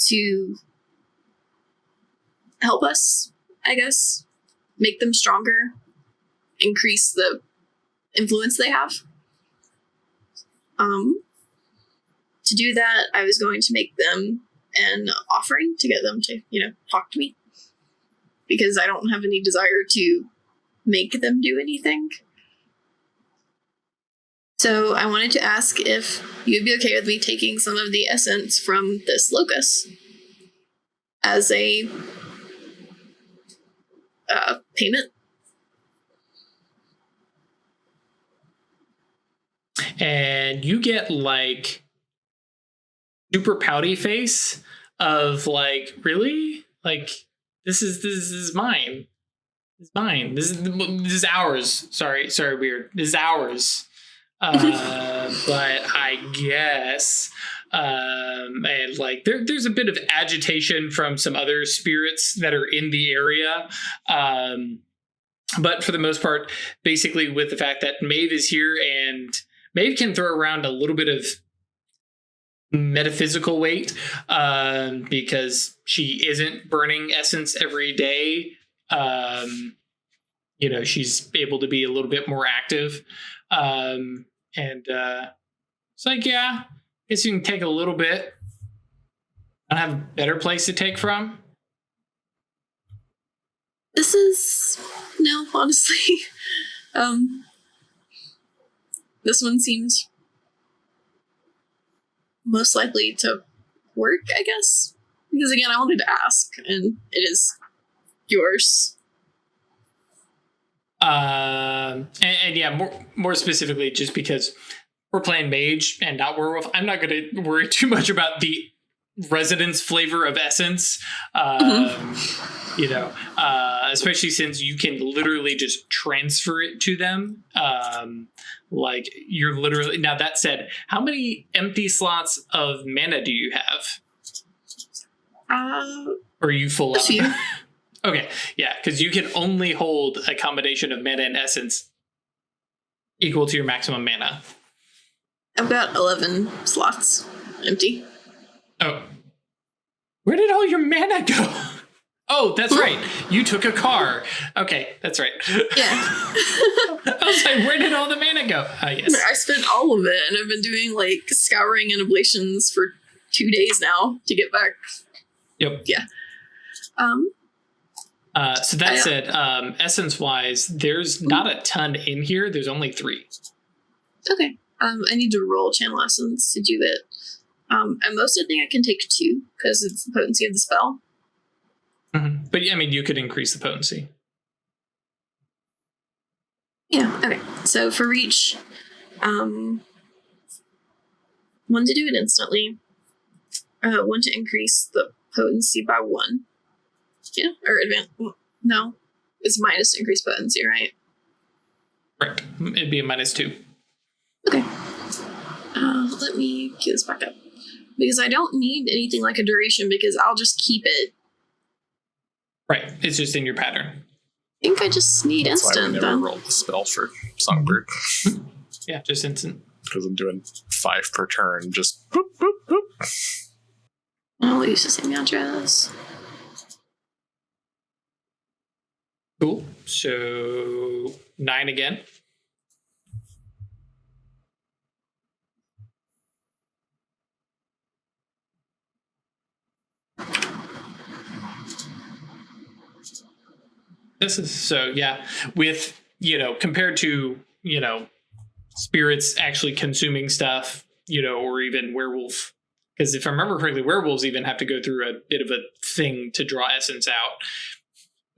to help us, I guess, make them stronger, increase the influence they have. To do that, I was going to make them an offering to get them to, talk to me, because I don't have any desire to make them do anything. So I wanted to ask if you'd be okay with me taking some of the essence from this locust as a payment. And you get like super pouty face of like, really? Like this is mine. It's mine. This is ours. Sorry, weird. This is ours. But I guess and like there's a bit of agitation from some other spirits that are in the area. But for the most part, basically with the fact that Maeve is here, and Maeve can throw around a little bit of metaphysical weight because she isn't burning essence every day. She's able to be a little bit more active. It's like, yeah, I guess you can take a little bit. I don't have a better place to take from. No, honestly. This one seems most likely to work, I guess. Because again, I wanted to ask, and it is yours. And yeah, more specifically, just because we're playing mage and not werewolf, I'm not going to worry too much about the residence flavor of essence. You know, especially since you can literally just transfer it to them. Like you're literally, now that said, how many empty slots of mana do you have? Or are you full up? Okay, yeah, because you can only hold a combination of mana and essence equal to your maximum mana. I've got 11 slots empty. Oh. Where did all your mana go? Oh, that's right. You took a car. Okay, that's right. Yeah. I was like, where did all the mana go? Yes. I spent all of it, and I've been doing like scouring and ablations for 2 days now to get back. Yep. Yeah. So that said, essence-wise, there's not a ton in here. There's only 3. Okay. I need to roll channel essence to do it. At most, I think I can take 2 because it's the potency of the spell. Mm-hmm. But I mean, you could increase the potency. Yeah. Okay. So for reach, 1 to do it instantly. 1 to increase the potency by 1. Yeah. Or advance. No, it's minus to increase potency, right? Correct. It'd be a -2. Okay. Let me cue this back up. Because I don't need anything like a duration because I'll just keep it. Right. It's just in your pattern. I think I just need That's why we instant never then. rolled the spell for Songbird. Yeah, just instant. Because I'm doing 5 per turn, just boop, boop, boop. I'll use the same address. Cool. So 9 again. This is so, yeah, with, compared to, spirits actually consuming stuff, or even werewolf. Because if I remember correctly, werewolves even have to go through a bit of a thing to draw essence out.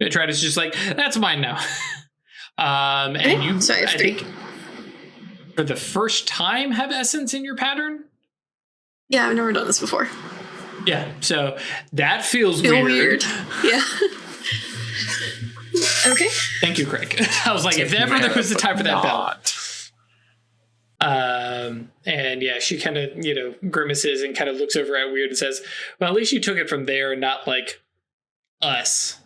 Atratus is just like, that's mine now. And you, so I have 3. think, for the first time have essence in your pattern? Yeah, I've never done this before. Yeah, so that feels Feel weird. Yeah. Okay. Thank you, Craig. I was like, if ever there was a time for that belt. And yeah, she kind of, grimaces and kind of looks over at Weird and says, well, at least you took it from there and not like us.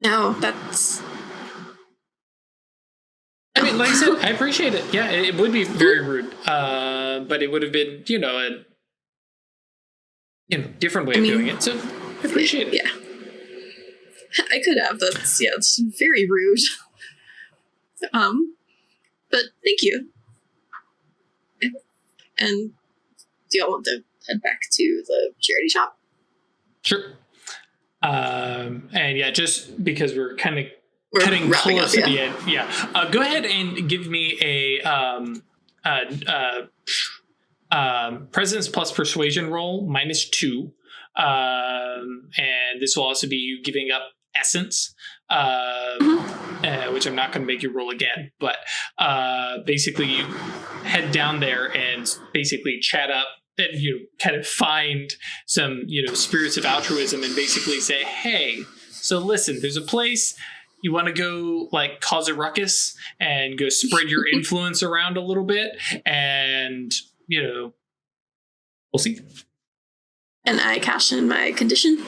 No, that's... I mean, like I said, I appreciate it. Yeah, it would be very rude. But it would have been, a different way of doing it. So I appreciate it. Yeah. I could have. It's very rude. But thank you. And do y'all want to head back to the charity shop? Sure. And yeah, just because we're kind of cutting close to the end. Yeah. Go ahead and give me a presence plus persuasion roll -2. And this will also be you giving up essence, which I'm not going to make you roll again, but basically you head down there and basically chat up and you kind of find some, spirits of altruism and basically say, hey, so listen, there's a place you want to go like cause a ruckus and go spread your influence around a little bit. And, we'll see. And I cash in my condition.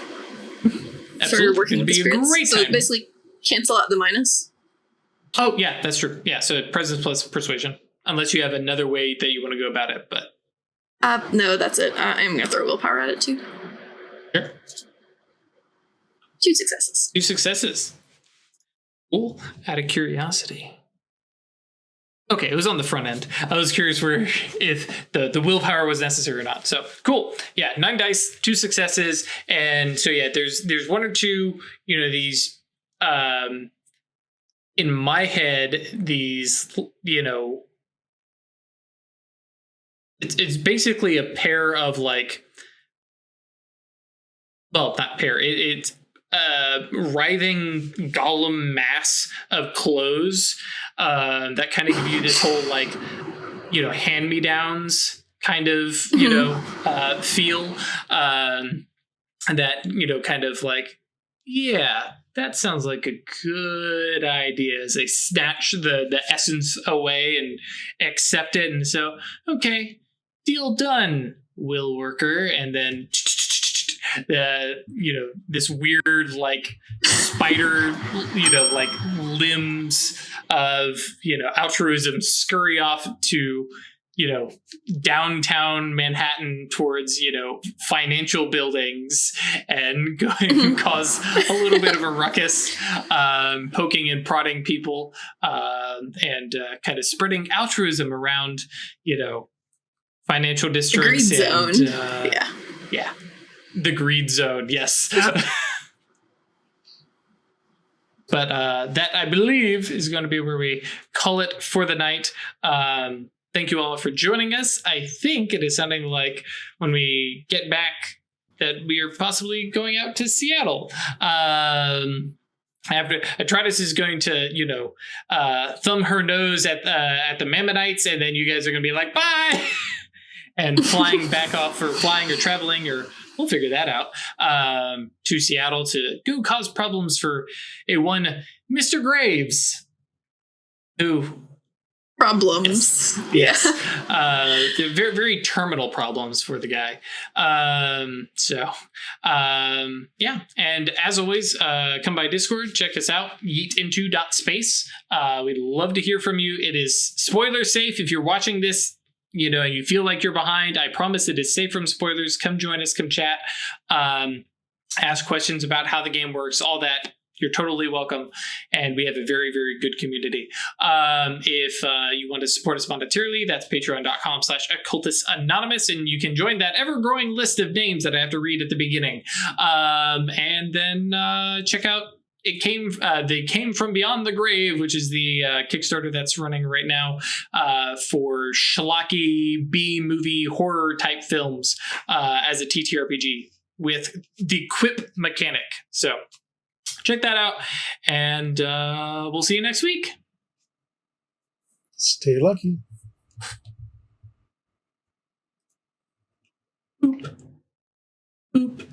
Absolutely. For working with the spirits. Great so time. Basically cancel out the minus. Oh, yeah, that's true. Yeah, so presence plus persuasion. Unless you have another way that you want to go about it, but... No, that's it. I'm going to throw willpower at it, too. Sure. 2 successes. 2 successes. Cool. Out of curiosity. Okay, it was on the front end. I was curious if the willpower was necessary or not. So cool. Yeah, 9 dice, 2 successes, and so yeah, there's 1 or 2, these in my head, these, it's basically a pair of like, well, not pair. It's a writhing golem mass of clothes that kind of give you this whole like, hand-me-downs kind of, feel that, kind of like, yeah, that sounds like a good idea, as they snatch the essence away and accept it. And so, okay, deal done, will worker. And then this weird like spider, like limbs of, altruism scurry off to, downtown Manhattan towards, financial buildings and going to cause a little bit of a ruckus, poking and prodding people, and kind of spreading altruism around, financial districts. The greed zone. Yeah. The greed zone. Yes. But that, I believe, is going to be where we call it for the night. Thank you all for joining us. I think it is sounding like when we get back that we are possibly going out to Seattle. After Atratus is going to, thumb her nose at the Mammonites, and then you guys are going to be like, bye! And flying back off, or flying or traveling, or we'll figure that out, to Seattle to go cause problems for a one Mr. Graves, who... Problems. Yes. Very, very terminal problems for the guy. Yeah. And as always, come by Discord, check us out, yeetinto.space. We'd love to hear from you. It is spoiler safe. If you're watching this, and you feel like you're behind, I promise it is safe from spoilers. Come join us, come chat, ask questions about how the game works, all that. You're totally welcome. And we have a very, very good community. If you want to support us monetarily, that's patreon.com/occultists-anonymous. And you can join that ever-growing list of names that I have to read at the beginning. And then check out They Came From Beyond the Grave, which is the Kickstarter that's running right now for schlocky B-movie horror type films as a TTRPG with the quip mechanic. So check that out, and we'll see you next week. Stay lucky. Boop. Boop.